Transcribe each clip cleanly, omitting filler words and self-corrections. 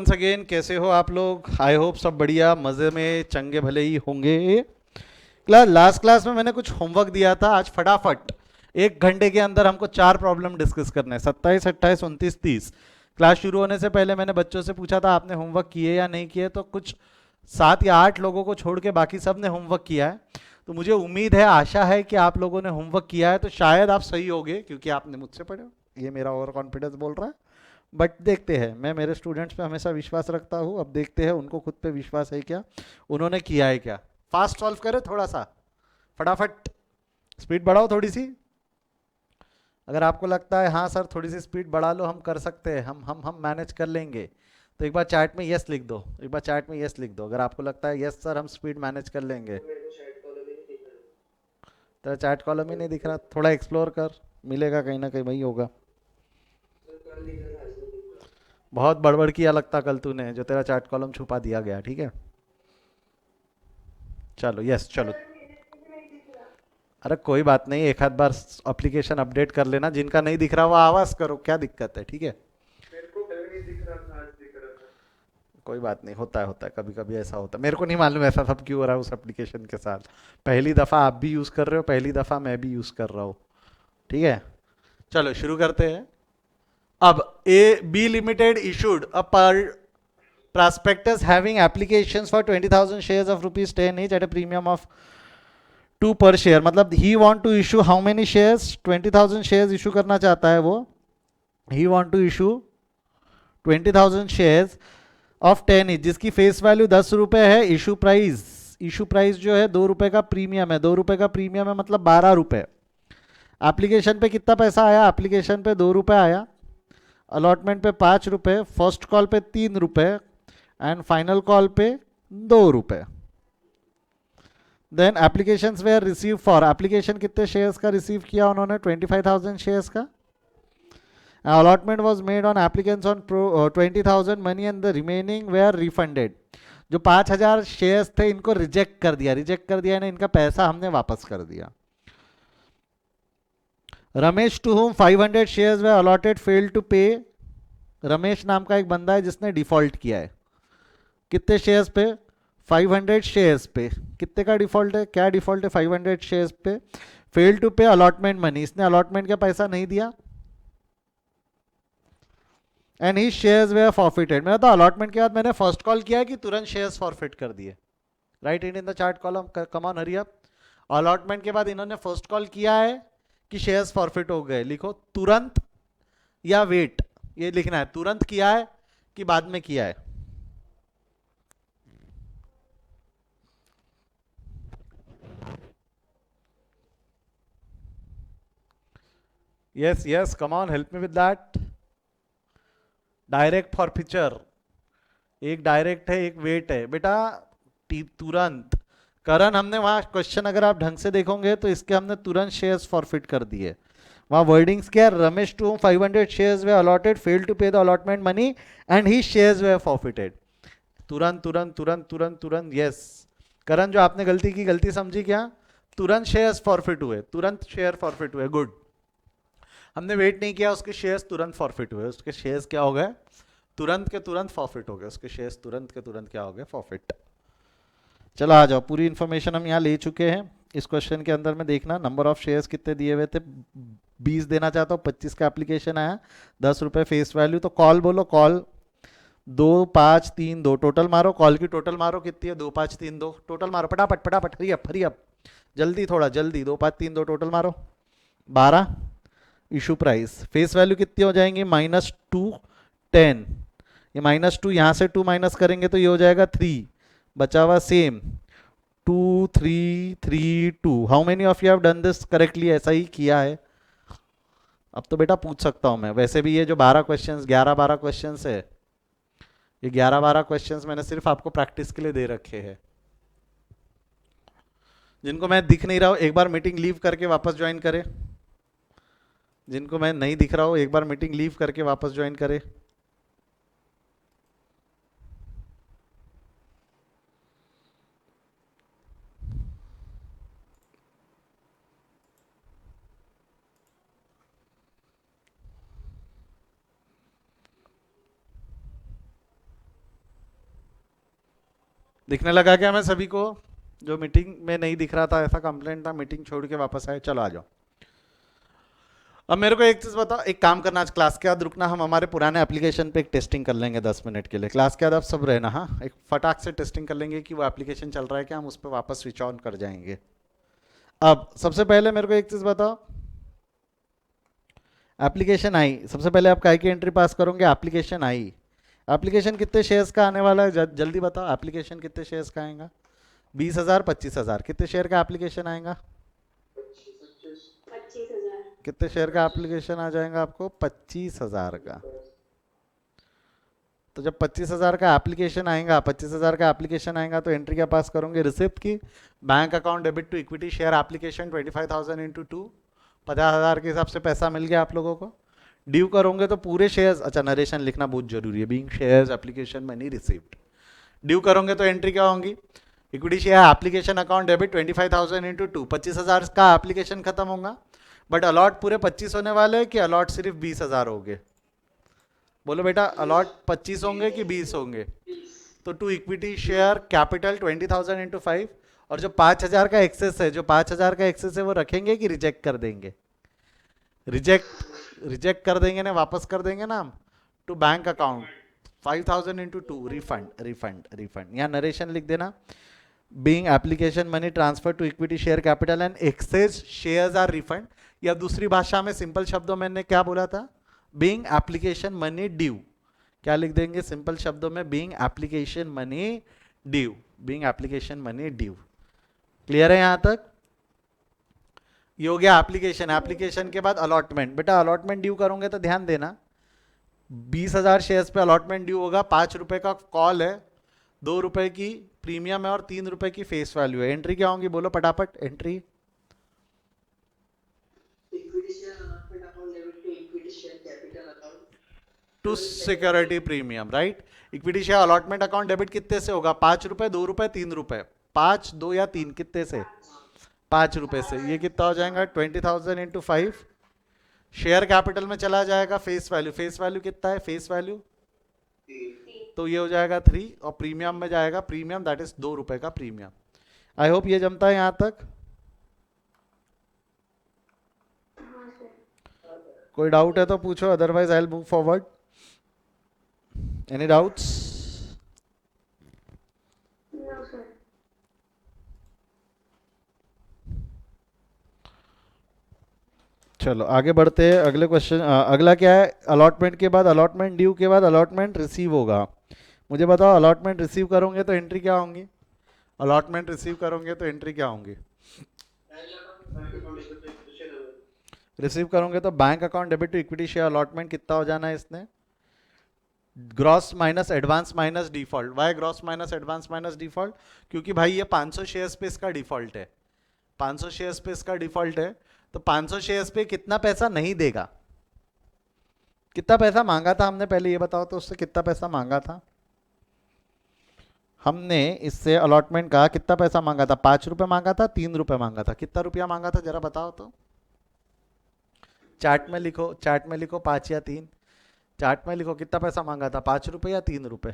Once again, कैसे हो आप लोग? आई होप सब बढ़िया मज़े में चंगे भले ही होंगे। लास्ट क्लास में मैंने कुछ होमवर्क दिया था। आज फटाफट 1 घंटे के अंदर हमको 4 प्रॉब्लम डिस्कस करने हैं, 27, 28, 29, 30। क्लास शुरू होने से पहले मैंने बच्चों से पूछा था आपने होमवर्क किए या नहीं किए, तो कुछ 7 या 8 लोगों को छोड़ के बाकी सब ने होमवर्क किया है। तो मुझे उम्मीद है, आशा है कि आप लोगों ने होमवर्क किया है, तो शायद आप सही होगे क्योंकि आपने मुझसे पढ़े हो। ये मेरा ओवर कॉन्फिडेंस बोल रहा है। बट देखते हैं, मैं मेरे स्टूडेंट्स पे हमेशा विश्वास रखता हूँ। अब देखते हैं उनको खुद पे विश्वास है क्या, उन्होंने किया है क्या। फास्ट सॉल्व करें थोड़ा सा, फटाफट। स्पीड बढ़ाओ थोड़ी सी। अगर आपको लगता है हाँ सर थोड़ी सी स्पीड बढ़ा लो, हम कर सकते हैं, हम मैनेज कर लेंगे, तो एक बार चैट में यस लिख दो। एक बार चैट में यस लिख दो अगर आपको लगता है यस सर हम स्पीड मैनेज कर लेंगे। तेरा चैट कॉलम ही नहीं दिख रहा, थोड़ा एक्सप्लोर कर, मिलेगा कहीं ना कहीं, वही होगा। बहुत बड़बड़ किया लगता कल तूने, जो तेरा चैट कॉलम छुपा दिया गया, ठीक है। चलो यस चलो। अरे कोई बात नहीं, एक आध बार एप्लीकेशन अपडेट कर लेना, जिनका नहीं दिख रहा वो आवाज करो, क्या दिक्कत है, ठीक है। कोई बात नहीं, होता है होता है, कभी कभी ऐसा होता है। मेरे को नहीं मालूम ऐसा सब क्यों हो रहा है उस एप्लीकेशन के साथ। पहली दफा आप भी यूज कर रहे हो, पहली दफा मैं भी यूज कर रहा हूँ, ठीक है। चलो शुरू करते हैं। अब A B limited issued a पर prospectus having applications for 20,000 shares of rupees 10 each at a premium of 2 per share। मतलब he want to issue how many shares? 20,000 shares issue करना चाहता है वो। he want to issue 20,000 shares of 10 each, जिसकी face value 10 रुपए है। Issue price जो है 2 रुपए का प्रीमियम है। 2 रुपए का प्रीमियम है मतलब 12 रुपए। एप्लीकेशन पे कितना पैसा आया? एप्लीकेशन पे 2 रुपए आया, अलॉटमेंट पे 5 रुपए, फर्स्ट कॉल पे 3 रुपए, एंड फाइनल कॉल पे 2 रुपए। Then application were receive for, application कितने शेयर्स का रिसीव किया उन्होंने? 25,000 शेयर्स का। Allotment was made on applicants on 20,000 money and the remaining were refunded. जो 5,000 शेयर्स थे इनको रिजेक्ट कर दिया, रिजेक्ट कर दिया ना, इनका पैसा हमने वापस कर दिया। Ramesh to whom 500 shares were allotted fail to pay. Ramesh नाम का एक बंदा है जिसने डिफॉल्ट किया है। कितने शेयर्स पे? 500 शेयर्स पे। कितने का डिफॉल्ट है? क्या डिफॉल्ट है? 500 शेयर्स पे। फेल टू पे अलॉटमेंट मनी, इसने अलॉटमेंट का पैसा नहीं दिया। And he shares were forfeited. मेरा तो अलॉटमेंट के बाद मैंने फर्स्ट कॉल किया है कि तुरंत शेयर्स फॉरफिट कर दिए। Right it in the chart column, come on hurry up. Allotment के बाद इन्होंने फर्स्ट कॉल किया है कि शेयर्स फॉरफिट हो गए। लिखो तुरंत या वेट, ये लिखना है। तुरंत किया है कि बाद में किया है? Yes yes, come on, help me with that. Direct forfeiture, एक डायरेक्ट है एक वेट है बेटा। तुरंत। करण, हमने वहां क्वेश्चन अगर आप ढंग से देखोगे तो इसके हमने तुरंत शेयर्स फॉरफिट कर दिए। वहां वर्डिंग्स क्या है? Ramesh to 500 shares were allotted fail to pay the allotment money and he shares were forfeited. तुरंत तुरंत तुरंत तुरंत तुरंत, यस। करण, जो आपने गलती की, गलती समझी क्या? तुरंत शेयर्स फॉरफिट हुए, तुरंत शेयर फॉरफिट हुए, गुड। हमने वेट नहीं किया, उसके शेयर्स तुरंत फॉरफिट हुए। उसके शेयर्स क्या हो गए? तुरंत के तुरंत फॉरफिट हो गए उसके शेयर्स, तुरंत के तुरंत क्या हो गए? फॉरफिट। चलो आ जाओ, पूरी इन्फॉर्मेशन हम यहाँ ले चुके हैं। इस क्वेश्चन के अंदर में देखना नंबर ऑफ शेयर्स कितने दिए हुए थे। 20 देना चाहता हूँ, 25 का एप्लीकेशन आया, 10 रुपए फेस वैल्यू। तो कॉल बोलो, कॉल 2, 5, 3, 2 टोटल मारो। कॉल की टोटल मारो कितनी है? 2, 5, 3, 2 टोटल मारो, फटाफट फटाफट, हरी अप हरी अप, जल्दी, थोड़ा जल्दी। 2, 5, 3, 2 टोटल मारो, 12। इशू प्राइस, फेस वैल्यू कितनी हो जाएंगी? -2, 10। ये -2 यहाँ से 2 माइनस करेंगे तो ये हो जाएगा 3, बचा हुआ same 2, 3, 3, 2। How many of you have done this correctly? ऐसा ही किया है। अब तो बेटा पूछ सकता हूँ मैं, वैसे भी ये जो 12 क्वेश्चंस, 11-12 क्वेश्चंस है, ये 11-12 क्वेश्चंस मैंने सिर्फ आपको प्रैक्टिस के लिए दे रखे हैं। जिनको मैं दिख नहीं रहा हूँ एक बार मीटिंग लीव करके वापस ज्वाइन करे। जिनको मैं नहीं दिख रहा हूँ एक बार मीटिंग लीव करके वापस ज्वाइन करे। दिखने लगा क्या मैं सभी को? जो मीटिंग में नहीं दिख रहा था, ऐसा कंप्लेंट था, मीटिंग छोड़ के वापस आए, चलो आ जाओ। अब मेरे को एक चीज बताओ, एक काम करना, आज क्लास के बाद रुकना, हम हमारे पुराने एप्लीकेशन पे एक टेस्टिंग कर लेंगे 10 मिनट के लिए। क्लास के बाद आप सब रहना, हाँ, एक फटाक से टेस्टिंग कर लेंगे कि वो एप्लीकेशन चल रहा है क्या, हम उस पर वापस स्विच ऑन कर जाएंगे। अब सबसे पहले मेरे को एक चीज बताओ, एप्लीकेशन आई, सबसे पहले आप काय की एंट्री पास करोगे, एप्लीकेशन आई। एप्लीकेशन कितने शेयर्स का आने वाला है, जल्दी बताओ, एप्लीकेशन कितने शेयर्स का आएगा? 20,000, 25,000, कितने शेयर का एप्लीकेशन आएगा? 25,000। कितने शेयर का एप्लीकेशन आ जाएगा आपको? 25,000 का। तो जब 25,000 का एप्लीकेशन आएगा, 25,000 का एप्लीकेशन आएगा तो एंट्री क्या पास करोगे? रिसिप्ट की। Bank account debit to equity share application 25,000 into 2, 50,000 के हिसाब से पैसा मिल गया आप लोगों को। ड्यू करोगे तो पूरे शेयर्स, अच्छा नरेशन लिखना बहुत जरूरी है, being shares application money receipt. Due करोगे तो एंट्री क्या होंगी? Equity share application account debit 25,000 into 2, 25,000 का एप्लीकेशन खत्म होगा, बट अलॉट पूरे 25 होने वाले हैं कि अलॉट सिर्फ 20,000 होंगे? बोलो बेटा, अलॉट 25 होंगे कि 20 होंगे? तो to equity share capital 20,000 into 5, और जो 5,000 का एक्सेस है, जो 5,000 का एक्सेस है वो रखेंगे कि रिजेक्ट कर देंगे? रिजेक्ट कर देंगे ना, वापस कर देंगे ना हम। To bank account 5,000 into 2, refund refund refund, यहाँ नरेशन लिख देना। Being application money transfer to equity share capital and excess shares are refund, या दूसरी भाषा में सिंपल शब्दों में मैंने क्या बोला था? Being application money due. क्या लिख देंगे सिंपल शब्दों में? Being application money due, being application money due. Clear है यहां तक? ये हो गया एप्लीकेशन। एप्लीकेशन के बाद अलॉटमेंट। बेटा अलॉटमेंट ड्यू करोगे तो ध्यान देना, 20,000 शेयर्स पे अलॉटमेंट ड्यू होगा, 5 रुपए का कॉल है, 2 रुपए की प्रीमियम है और 3 रुपए की फेस वैल्यू है। एंट्री क्या होंगी बोलो फटाफट? Entry to security premium, right. Equity share allotment account debit कितने से होगा? 5 रुपए, 2 रुपए, 3 रुपए। 5, 2 या 3, कितने से? 5 रुपए से। ये कितना हो जाएगा? 20,000 इंटू 5। शेयर कैपिटल में चला जाएगा फेस वैल्यू। फेस वैल्यू कितना है? फेस वैल्यू तो ये हो जाएगा 3, और प्रीमियम में जाएगा प्रीमियम, दैट इज 2 रुपए का प्रीमियम। आई होप ये जमता है यहां तक। कोई डाउट है तो पूछो, otherwise I will move forward. Any doubts? No, sir. चलो आगे बढ़ते हैं, अगले क्वेश्चन। अगला क्या है? अलॉटमेंट के बाद, अलॉटमेंट ड्यू के बाद अलॉटमेंट रिसीव होगा। मुझे बताओ, अलॉटमेंट रिसीव करोगे तो एंट्री क्या होंगी? अलॉटमेंट रिसीव करोगे तो एंट्री क्या होंगी? रिसीव करोगे तो bank account debit to equity share allotment कितना हो जाना है इसने? Gross minus advance minus default. Why gross minus advance minus default? क्योंकि भाई ये 500 शेयर्स पे इसका डिफॉल्ट है, 500 शेयर्स पे इसका डिफॉल्ट है, तो 500 शेयर्स पे कितना पैसा नहीं देगा? कितना पैसा मांगा था हमने पहले ये बताओ तो, उससे कितना पैसा मांगा था हमने? इससे अलॉटमेंट का कितना पैसा मांगा था? 5 रुपए मांगा था, 3 रुपए मांगा था, कितना रुपया मांगा था जरा बताओ तो। चार्ट में लिखो, चार्ट में लिखो, 5 या 3, चार्ट में लिखो कितना पैसा मांगा था, 5 रुपए या 3 रुपए?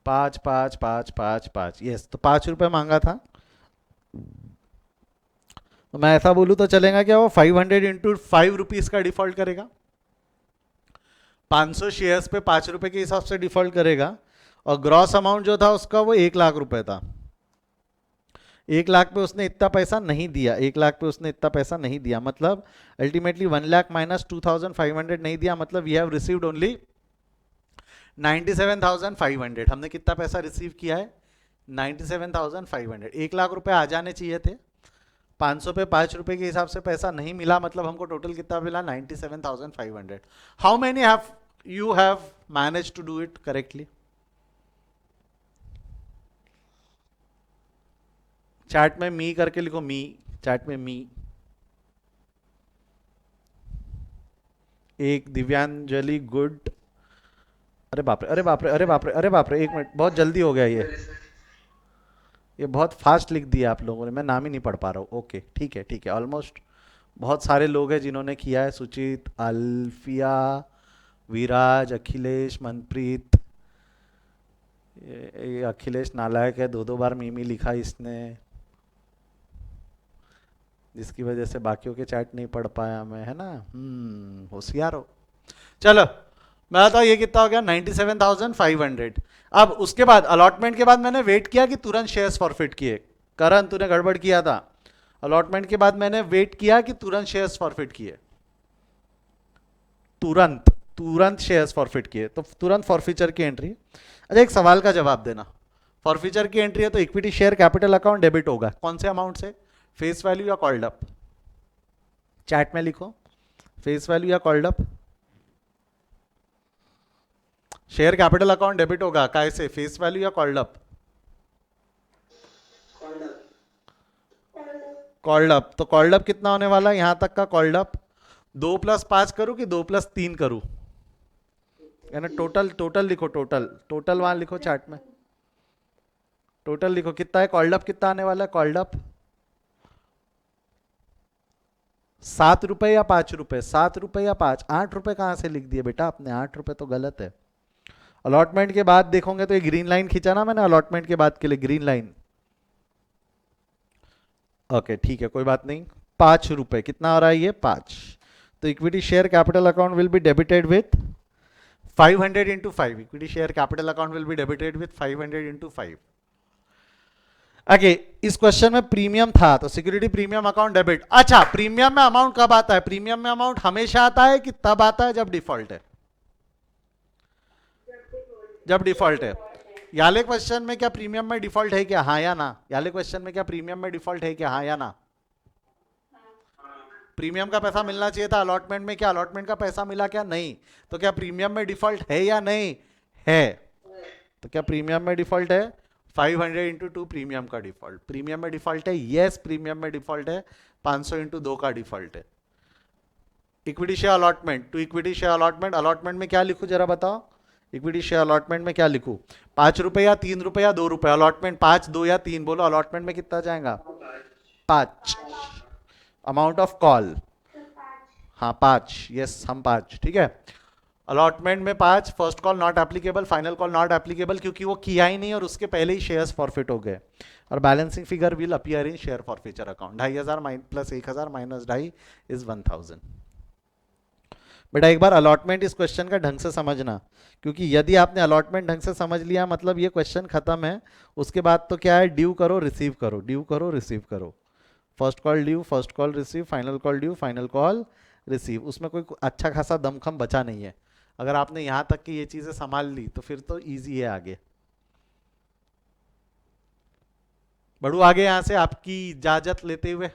5 5 5 5 5, यस, तो 5 रुपए मांगा था। तो मैं ऐसा बोलूं तो चलेगा क्या? वो 500 इंटू 5 रुपीज का डिफॉल्ट करेगा, 500 शेयर्स पे 5 रुपए के हिसाब से डिफॉल्ट करेगा, और ग्रॉस अमाउंट जो था उसका वो 1 लाख रुपए था। 1 लाख पे उसने इतना पैसा नहीं दिया, 1 लाख पे उसने इतना पैसा नहीं दिया, मतलब अल्टीमेटली 1 लाख माइनस 2,500 नहीं दिया, मतलब वी हैव रिसीव्ड ओनली 97,500। हमने कितना पैसा रिसीव किया है? 97,500। 1 लाख रुपए आ जाने चाहिए थे, 500 पे 5 रुपए के हिसाब से पैसा नहीं मिला, मतलब हमको टोटल कितना मिला? 97,500। How many have you have manage to do it correctly? Chat में मी करके लिखो, मी, चैट में मी। एक दिव्यांजलि गुड, अरे बाप रे, अरे बाप रे, अरे बाप रे, अरे बाप रे, 1 मिनट, बहुत जल्दी हो गया ये बहुत फास्ट लिख दिया आप लोगों ने, मैं नाम ही नहीं पढ़ पा रहा हूँ। ओके ठीक है, ठीक है, ऑलमोस्ट बहुत सारे लोग हैं जिन्होंने किया है, सुचित, अल्फिया, विराज, अखिलेश, मनप्रीत। ये अखिलेश नालायक है, दो दो बार मीमी लिखा इसने, जिसकी वजह से बाकियों के चैट नहीं पढ़ पाया मैं, है ना। होशियार हो। चलो मैं बताऊँ ये कितना हो गया, 97,500। अब उसके बाद अलॉटमेंट के बाद मैंने वेट किया कि तुरंत शेयर्स फॉरफिट किए। करण तूने गड़बड़ किया था। अलॉटमेंट के बाद मैंने वेट किया कि तुरंत शेयर्स फॉरफिट किए, तुरंत तुरंत शेयर्स फॉरफिट किए, तो तुरंत फॉरफीचर की एंट्री। अच्छा एक सवाल का जवाब देना, फॉरफीचर की एंट्री है तो equity share capital account debit होगा, कौन से अमाउंट से, फेस वैल्यू या कॉल्ड अप? चैट में लिखो, फेस वैल्यू या called up. Share capital account debit होगा कैसे, फेस वैल्यू या कॉल्ड अप? Called up. तो कॉल्ड अप कितना होने वाला है यहां तक का कॉल्ड अप, 2+5 करूं कि 2+3 करूं? यानी टोटल, टोटल लिखो, टोटल टोटल वहां लिखो चार्ट में, टोटल लिखो कितना है कॉल्ड अप, कितना आने वाला है कॉल्ड अप? 7 रुपए या 5 रुपए, 7 रुपए या 5, 8 रुपए कहां से लिख दिए बेटा आपने, 8 रुपए तो गलत है। अलॉटमेंट के बाद देखोगे तो ये ग्रीन लाइन खींचा ना मैंने अलॉटमेंट के बाद के लिए, ग्रीन लाइन। ओके ठीक है कोई बात नहीं, 5 रुपए कितना हो रहा है ये, 5। तो equity share capital account will be debited with 500 into 5, equity share capital account will be debited with 500 into 5। Okay इस क्वेश्चन में प्रीमियम था तो सिक्योरिटी प्रीमियम अकाउंट डेबिट। अच्छा प्रीमियम में अमाउंट कब आता है, प्रीमियम में अमाउंट हमेशा आता है कि तब आता है जब डिफॉल्ट है, जब डिफॉल्ट है। याले क्वेश्चन में क्या प्रीमियम में डिफॉल्ट है क्या, हाँ या ना, याले क्वेश्चन में क्या प्रीमियम में डिफॉल्ट है क्या, हाँ या ना? प्रीमियम का पैसा मिलना चाहिए था अलॉटमेंट में, क्या अलॉटमेंट का पैसा मिला क्या, नहीं। तो क्या प्रीमियम में डिफॉल्ट है या नहीं है? तो क्या प्रीमियम में डिफॉल्ट है, 500 इंटू 2 प्रीमियम का डिफॉल्ट, प्रीमियम में डिफॉल्ट है, यस प्रीमियम में डिफॉल्ट है, 500 इंटू 2 का डिफॉल्ट है। Equity share allotment, to equity share allotment, allotment में क्या लिखूं जरा बताओ, इक्विटी शेयर अलॉटमेंट में क्या लिखूं, 5 रुपए या 3 रुपए या 2 रुपए, अलॉटमेंट 5, 2 या 3 बोलो, अलॉटमेंट में कितना जाएगा, 5। अमाउंट ऑफ कॉल, हाँ 5, यस हम 5, ठीक है। अलॉटमेंट में 5, first call not applicable, final call not applicable क्योंकि वो किया ही नहीं और उसके पहले ही शेयर्स फॉरफिट हो गए। और balancing figure will appear in share forfeiture account, 2,500 plus 1,000 minus 2.5 is 1,000। बेटा एक बार अलॉटमेंट इस क्वेश्चन का ढंग से समझना, क्योंकि यदि आपने अलॉटमेंट ढंग से समझ लिया मतलब ये क्वेश्चन खत्म है। उसके बाद तो क्या है, ड्यू करो रिसीव करो, ड्यू करो रिसीव करो, first call due, first call receive, final call due, final call receive. उसमें कोई अच्छा खासा दमखम बचा नहीं है। अगर आपने यहाँ तक की ये चीज़ें संभाल ली तो फिर तो ईजी है आगे। बढ़ू आगे यहाँ से आपकी इजाजत लेते हुए।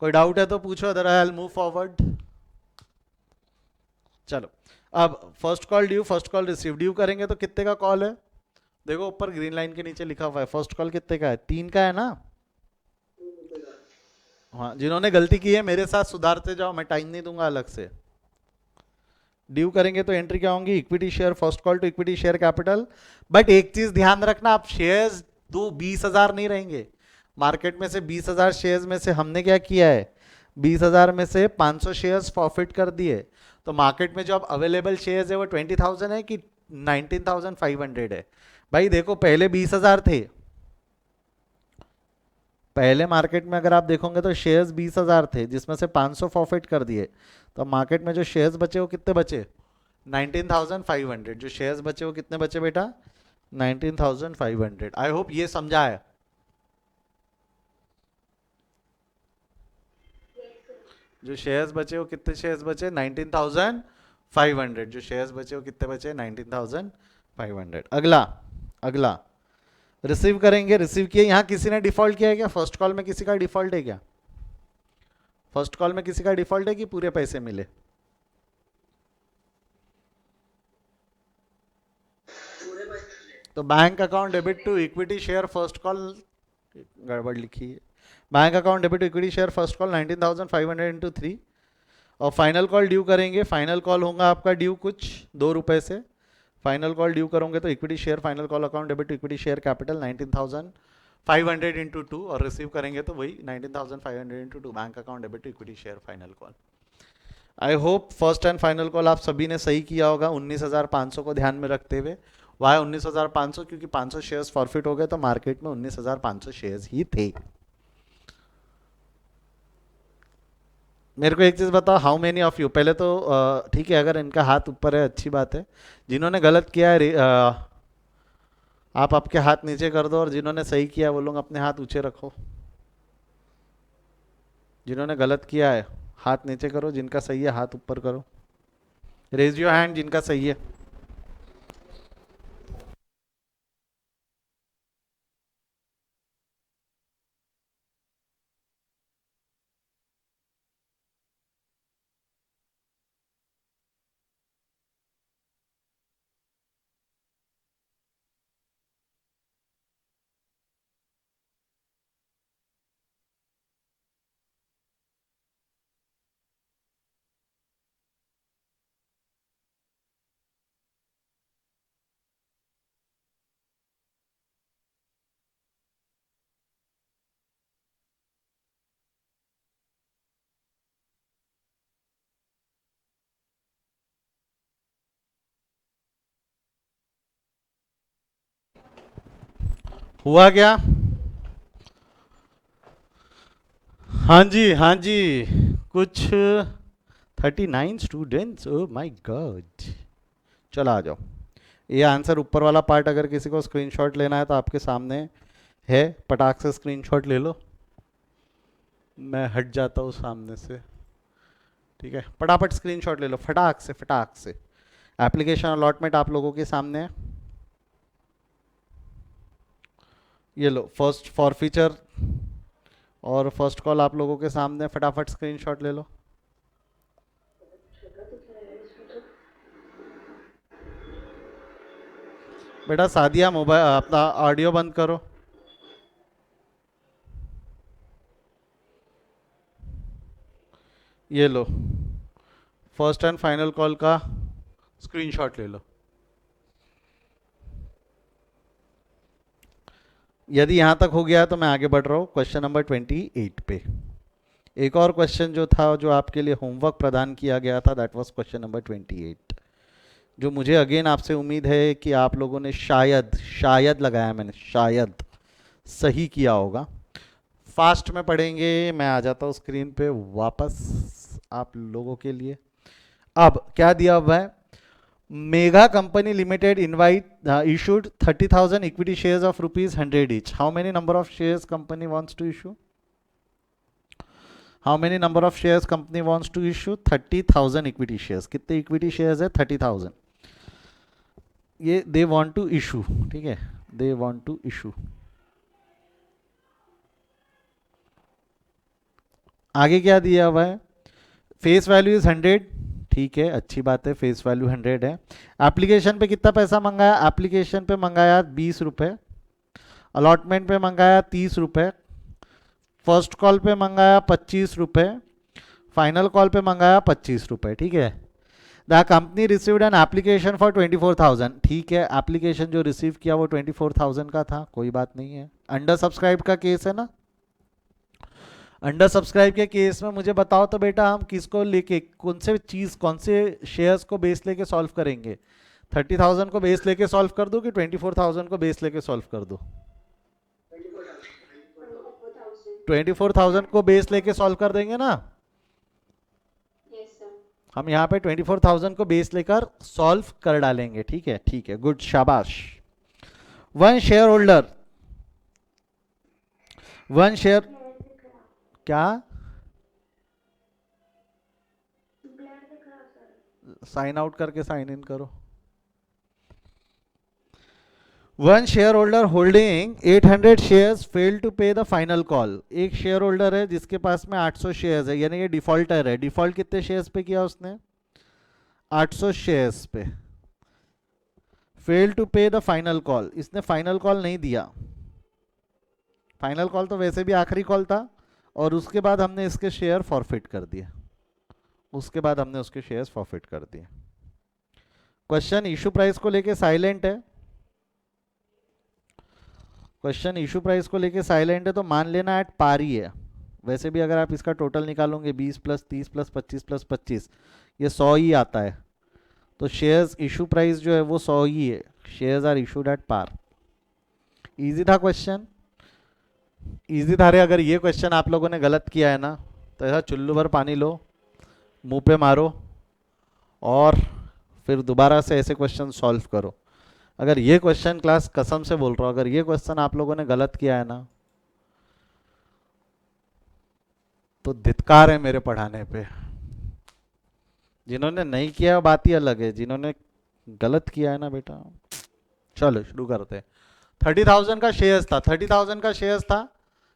कोई डाउट है तो पूछो, other I will move forward. चलो अब first call due, first call receive, due करेंगे तो कितने का कॉल है, देखो ऊपर ग्रीन लाइन के नीचे लिखा हुआ है, फर्स्ट कॉल कितने का है, 3 का है ना। हाँ जिन्होंने गलती की है मेरे साथ सुधारते जाओ, मैं टाइम नहीं दूंगा अलग से। ड्यू करेंगे तो एंट्री क्या होंगी, equity share first call to equity share capital. But एक चीज ध्यान रखना, आप शेयर्स दो 20,000 नहीं रहेंगे। मार्केट में से 20,000 शेयर्स में से हमने क्या किया है, 20,000 में से 500 शेयर्स प्रॉफिट कर दिए। तो मार्केट में जो अब अवेलेबल शेयर्स है वो 20,000 है कि 19,500 है। भाई देखो पहले 20,000 थे, पहले मार्केट में अगर आप देखोगे तो शेयर्स 20,000 थे जिसमें से 500 फॉरफिट कर दिए। तो मार्केट में जो शेयर्स बचे वो कितने बचे, 19,500। जो शेयर्स बचे वो कितने बचे बेटा, 19,500। आई होप ये समझा है। जो शेयर्स बचे वो कितने शेयर्स बचे, 19,500। जो शेयर्स बचे वो कितने बचे, 19,500। अगला, अगला रिसीव करेंगे, रिसीव किए, यहाँ किसी ने डिफॉल्ट किया है क्या, फर्स्ट कॉल में किसी का डिफॉल्ट है क्या, फर्स्ट कॉल में किसी का डिफॉल्ट है कि पूरे पैसे मिले, तो bank account debit to equity share first call, गड़बड़ लिखी है, bank account debit to equity share first call 19,500 into 3। और फाइनल कॉल ड्यू करेंगे, फाइनल कॉल होगा आपका ड्यू कुछ 2 रुपए से, फाइनल कॉल ड्यू करोगे तो equity share final call account debit to equity share capital 500 into two, और रिसीव करेंगे तो वही 19,500 into two, bank account debit to equity share final call. I hope first and final call आप सभी ने सही किया होगा 19,500 को ध्यान में रखते हुए। वाई 19,500? क्योंकि 500 शेयर्स फॉरफिट हो गए तो मार्केट में 19,500 शेयर्स ही थे। मेरे को एक चीज़ बताओ, हाउ मेनी ऑफ यू, पहले तो ठीक है अगर इनका हाथ ऊपर है अच्छी बात है, जिन्होंने गलत किया है आप आपके हाथ नीचे कर दो, और जिन्होंने सही किया है वो लोग अपने हाथ ऊंचे रखो। जिन्होंने गलत किया है हाथ नीचे करो, जिनका सही है हाथ ऊपर करो। रेज योर हैंड जिनका सही है। हुआ क्या? हाँ जी हाँ जी, कुछ 39 स्टूडेंट्स, ओ माय गॉड। चलो आ जाओ, ये आंसर ऊपर वाला पार्ट अगर किसी को स्क्रीनशॉट लेना है तो आपके सामने है, पटाख से स्क्रीनशॉट ले लो। मैं हट जाता हूँ सामने से, ठीक है, फटाफट स्क्रीनशॉट ले लो, फटाक से फटाक से। एप्लीकेशन अलॉटमेंट आप लोगों के सामने है, ये लो फर्स्ट फॉर फीचर और फर्स्ट कॉल आप लोगों के सामने, फटाफट स्क्रीनशॉट ले लो। बेटा सादिया मोबाइल अपना ऑडियो बंद करो। ये लो फर्स्ट एंड फाइनल कॉल का स्क्रीनशॉट ले लो। यदि यहाँ तक हो गया तो मैं आगे बढ़ रहा हूँ क्वेश्चन नंबर 28 पे। एक और क्वेश्चन जो था, जो आपके लिए होमवर्क प्रदान किया गया था, दैट वाज क्वेश्चन नंबर 28, जो मुझे अगेन आपसे उम्मीद है कि आप लोगों ने शायद शायद लगाया, मैंने शायद सही किया होगा। फास्ट में पढ़ेंगे, मैं आ जाता हूँ स्क्रीन पे वापस आप लोगों के लिए। अब क्या दिया हुआ है, mega company limited invite issued 30,000 equity shares of rupees 100 each. How many number of shares company wants to issue? How many number of shares company wants to issue? 30,000 equity shares. कितने equity shares है? 30,000। ये they want to issue, ठीक है, they want to issue। आगे क्या दिया हुआ है, फेस वैल्यू इज 100, ठीक है अच्छी बात है, फेस वैल्यू 100 है। एप्लीकेशन पे कितना पैसा मंगाया, एप्लीकेशन पे मंगाया 20 रुपये, अलॉटमेंट पे मंगाया 30 रुपये, फर्स्ट कॉल पे मंगाया 25 रुपये, फाइनल कॉल पे मंगाया 25 रुपये, ठीक है। The company received an application for 24,000, ठीक है, एप्लीकेशन जो रिसीव किया वो 24,000 का था, कोई बात नहीं है। अंडर सब्सक्राइब का केस है ना, अंडर सब्सक्राइब के केस में मुझे बताओ तो बेटा, हम किसको लेके, कौन से चीज, कौन से शेयर्स को बेस लेके सॉल्व करेंगे? 30,000 को बेस लेके सॉल्व कर दो कि 24,000 को बेस लेके सॉल्व कर दो? 24,000 को बेस लेके सॉल्व कर देंगे ना। हम यहाँ पे 24,000 को बेस लेकर सॉल्व कर डालेंगे, ठीक है ठीक है, गुड, शाबाश। One share holder, one share, क्या साइन आउट करके साइन इन करो। One share holder holding 800 shares fail to pay the final call. एक शेयर होल्डर है जिसके पास में 800 शेयर्स है, यानी ये डिफॉल्टर है। डिफॉल्ट कितने शेयर्स पे किया उसने? 800 शेयर्स पे। Fail to pay the final call, इसने फाइनल कॉल नहीं दिया। फाइनल कॉल तो वैसे भी आखिरी कॉल था, और उसके बाद हमने इसके शेयर फॉरफिट कर दिए, उसके बाद हमने उसके शेयर्स फॉरफिट कर दिए। क्वेश्चन इशू प्राइस को लेके साइलेंट है, क्वेश्चन इशू प्राइस को लेके साइलेंट है तो मान लेना एट पार ही है। वैसे भी अगर आप इसका टोटल निकालोगे 20 प्लस 30 प्लस 25 प्लस 25 ये 100 ही आता है। तो शेयर्स इशू प्राइस जो है वो 100 ही है। Shares are issued at par. Easy था क्वेश्चन, इजी था रे। अगर ये क्वेश्चन आप लोगों ने गलत किया है ना तो ऐसा चुल्लू भर पानी लो, मुंह पे मारो और फिर दोबारा से ऐसे क्वेश्चन सॉल्व करो। अगर ये क्वेश्चन, क्लास कसम से बोल रहा हूँ, अगर ये क्वेश्चन आप लोगों ने गलत किया है ना तो धिक्कार है मेरे पढ़ाने पे। जिन्होंने नहीं किया बात ही अलग है, जिन्होंने गलत किया है ना बेटा। चलो शुरू करते हैं। 30,000 का शेयर्स था, 30,000 का शेयर्स था,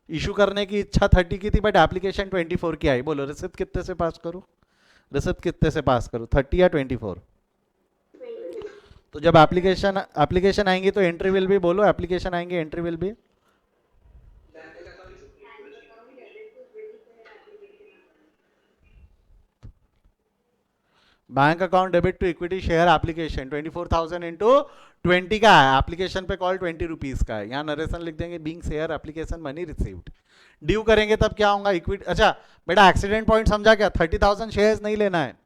इशू करने की इच्छा 30 की थी बट एप्लीकेशन 24 की आई। बोलो रिसिप्ट कितने से पास करूं, रिसिप्ट कितने से पास करूं, 30 या 24? तो जब एप्लीकेशन आएंगी तो एंट्री विल भी बोलो, एप्लीकेशन आएंगे एंट्री विल भी। Bank account debit to equity share application 24,000 into 20 का है। एप्लीकेशन पे कॉल 20 रुपीज का है। यहाँ नरेशन लिख देंगे being share application money received. Due करेंगे तब क्या होगा, इक्विटी। अच्छा बेटा एक्सीडेंट पॉइंट समझा क्या, 30,000 शेयर्स नहीं लेना है,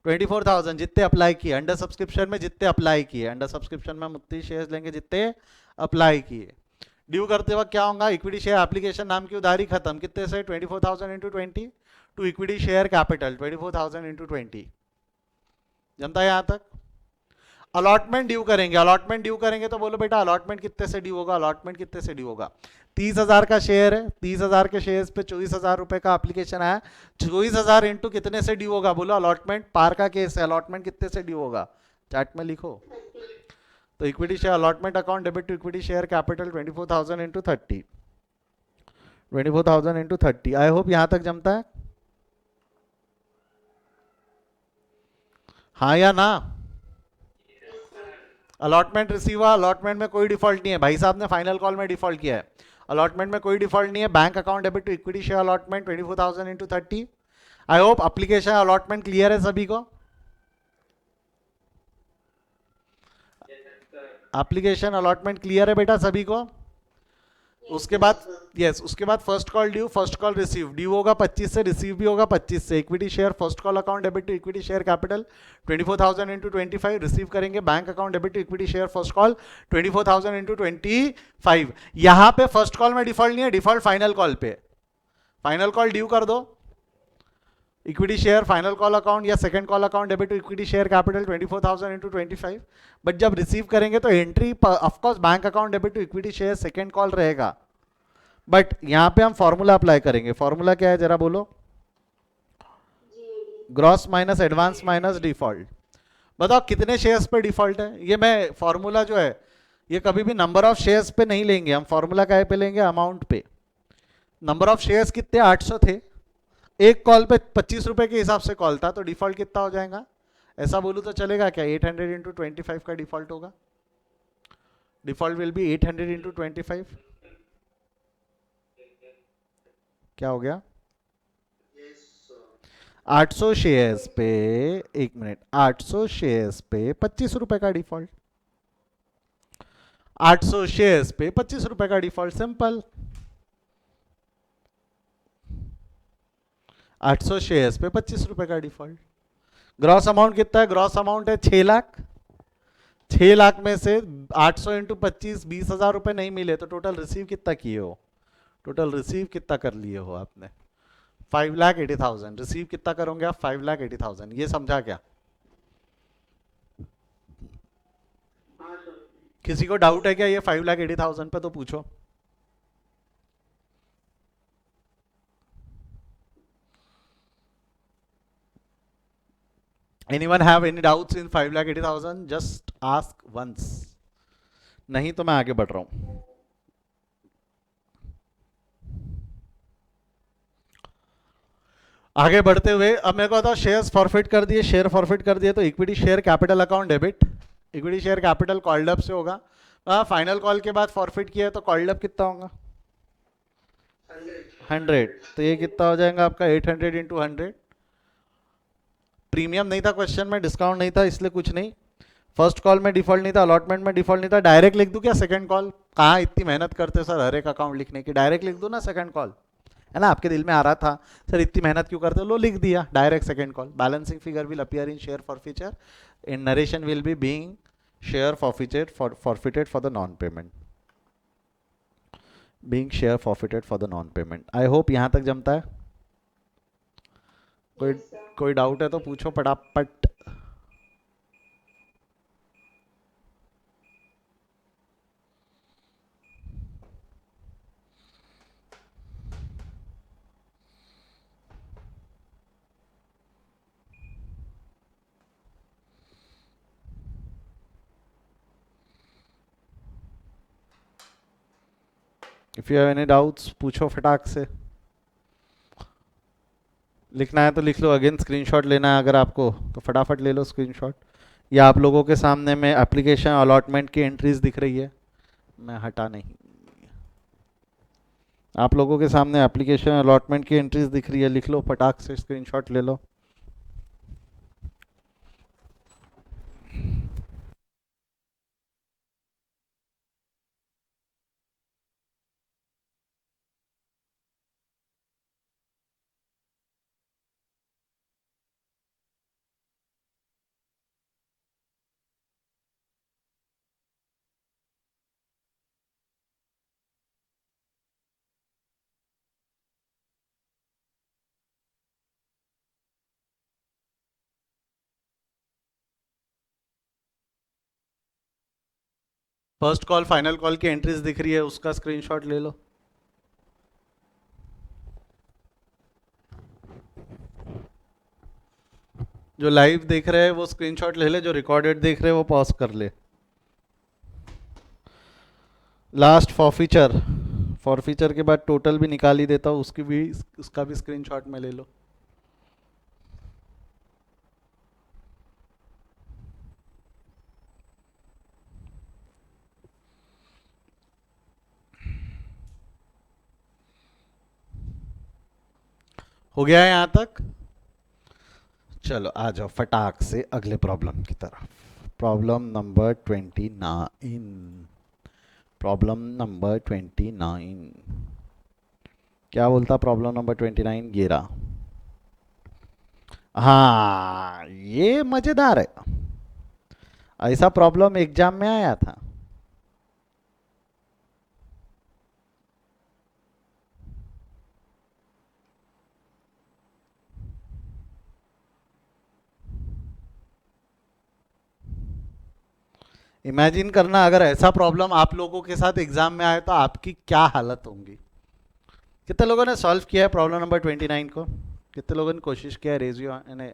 24,000 जितने अप्लाई किए अंडर सब्सक्रिप्शन में, जितने अप्लाई किए अंडर सब्सक्रिप्शन में हम उतने शेयर्स लेंगे जितने अप्लाई किए। ड्यू करते वक्त क्या होगा, इक्विटी शेयर एप्लीकेशन नाम की उधारी खत्म कितने से, 24,000 into 20 to equity share capital 24,000 into 20। जनता यहां तक। अलॉटमेंट ड्यू करेंगे, अलॉटमेंट ड्यू करेंगे तो बोलो बेटा अलॉटमेंट कितने से ड्यू होगा, अलॉटमेंट कितने से ड्यू होगा। 30,000 का शेयर है, 30,000 के शेयर्स पे 24,000 रुपए का एप्लीकेशन आया, 24,000 इंटू कितने से ड्यू होगा, बोलो अलॉटमेंट। पार का केस है, अलॉटमेंट कितने से ड्यू होगा, चैट में लिखो। तो equity share allotment account debit to equity share capital 24,000 into 30, 24,000 into 30। I hope यहां तक जमता है, हाँ या ना। अलॉटमेंट रिसीव हुआ, अलॉटमेंट में कोई डिफॉल्ट नहीं है, भाई साहब ने फाइनल कॉल में डिफॉल्ट किया है। अलॉटमेंट में कोई डिफॉल्ट नहीं है। Bank account debit to equity share allotment 24,000 into 30। I hope application allotment clear है सभी को। एप्लीकेशन अलॉटमेंट क्लियर है बेटा सभी को। उसके बाद यस, उसके बाद first call due, first call receive. Due होगा 25 से, रिसीव भी होगा 25 से। Equity share first call account debit to equity share capital 24,000 into 25। Receive करेंगे bank account debit to equity share first call 24,000 into 25। यहां पे फर्स्ट कॉल में default नहीं है, डिफॉल्ट फाइनल कॉल पे। फाइनल कॉल ड्यू कर दो, equity share final call account या second call account debit to equity share capital 24,000 into 25। But जब रिसीव करेंगे तो entry of course bank account debit to equity share second call रहेगा। But यहां पे हम फॉर्मूला अप्लाई करेंगे। फॉर्मूला क्या है जरा बोलो, gross minus advance minus default. बताओ कितने शेयर्स पे डिफॉल्ट है। ये मैं फॉर्मूला जो है ये कभी भी नंबर ऑफ शेयर्स पे नहीं लेंगे हम, फॉर्मूला क्या पे लेंगे, अमाउंट पे। नंबर ऑफ शेयर्स कितने, 800 थे, एक कॉल पे 25 रुपए के हिसाब से कॉल था, तो डिफॉल्ट कितना हो जाएगा, ऐसा बोलूं तो चलेगा क्या, 800 इंटू 25 का डिफॉल्ट होगा। Default will be 800 into 25। क्या हो गया, 800 शेयर्स पे, एक मिनट, 800 शेयर्स पे 25 रुपए का डिफॉल्ट, 800 शेयर्स पे 25 रुपए का डिफॉल्ट, सिंपल। 800 शेयर्स पे 25 रुपए का डिफॉल्ट। ग्रॉस अमाउंट कितना है, ग्रॉस अमाउंट है 6 लाख। 6 लाख में से 800 इंटू 25, 20,000 रुपए नहीं मिले तो टोटल रिसीव कितना किए हो, टोटल रिसीव कितना कर लिए हो आपने, 5,80,000। रिसीव कितना करोगे आप, 5,80,000। ये समझा क्या, किसी को डाउट है क्या ये 5,80,000 पे, तो पूछो। Anyone have any doubts in 5,80,000? Just ask once. नहीं तो मैं आगे बढ़ रहा हूं। आगे बढ़ते हुए अब मेरे को बताओ, शेयर्स फॉरफिट कर दिए, शेयर फॉरफिट कर दिए तो equity share capital account debit, equity share capital called up से होगा। फाइनल कॉल के बाद फॉरफिट किया है तो कॉल्ड अप कितना होगा, 100। तो ये कितना हो जाएगा आपका, 800 इंटू 100। प्रीमियम नहीं था क्वेश्चन में, डिस्काउंट नहीं था, इसलिए कुछ नहीं। फर्स्ट कॉल में डिफॉल्ट नहीं था, अलॉटमेंट में डिफॉल्ट नहीं था, डायरेक्ट लिख दूं क्या सेकंड कॉल? कहाँ इतनी मेहनत करते सर हर एक अकाउंट लिखने की, डायरेक्ट लिख दूं ना सेकंड कॉल, है ना? आपके दिल में आ रहा था सर इतनी मेहनत क्यों करते हो, लो लिख दिया direct second call. Balancing figure will appear in share forfeiture, in narration will be being share forfeited for the non payment, being share forfeited for the non payment. I hope यहाँ तक जमता है। कोई कोई डाउट है तो पूछो फटाफट। If you have any doubts पूछो फटाक से। लिखना है तो लिख लो, अगेन स्क्रीनशॉट लेना है अगर आपको तो फटाफट ले लो स्क्रीनशॉट। या आप लोगों के सामने में एप्लीकेशन अलॉटमेंट की एंट्रीज दिख रही है, मैं हटा नहीं, आप लोगों के सामने एप्लीकेशन अलॉटमेंट की एंट्रीज दिख रही है, लिख लो फटाक से, स्क्रीनशॉट ले लो। फर्स्ट कॉल फाइनल कॉल की एंट्रीज दिख रही है, उसका स्क्रीनशॉट ले लो। जो लाइव देख रहे हैं वो स्क्रीनशॉट ले ले, जो रिकॉर्डेड देख रहे हैं वो पॉज कर ले। लास्ट फॉरफीचर, फॉरफीचर के बाद टोटल भी निकाल ही देता हूँ, उसकी भी, उसका भी स्क्रीनशॉट में ले लो। हो गया है यहाँ तक? चलो आ जाओ फटाक से अगले प्रॉब्लम की तरफ। प्रॉब्लम नंबर 29, प्रॉब्लम नंबर 29 क्या बोलता? प्रॉब्लम नंबर 29 ये रहा। हाँ ये मजेदार है, ऐसा प्रॉब्लम एग्जाम में आया था। इमेजिन करना अगर ऐसा प्रॉब्लम आप लोगों के साथ एग्जाम में आए तो आपकी क्या हालत होंगी। कितने लोगों ने सॉल्व किया है प्रॉब्लम नंबर 29 को? कितने लोगों ने कोशिश किया है? रेज योर, ने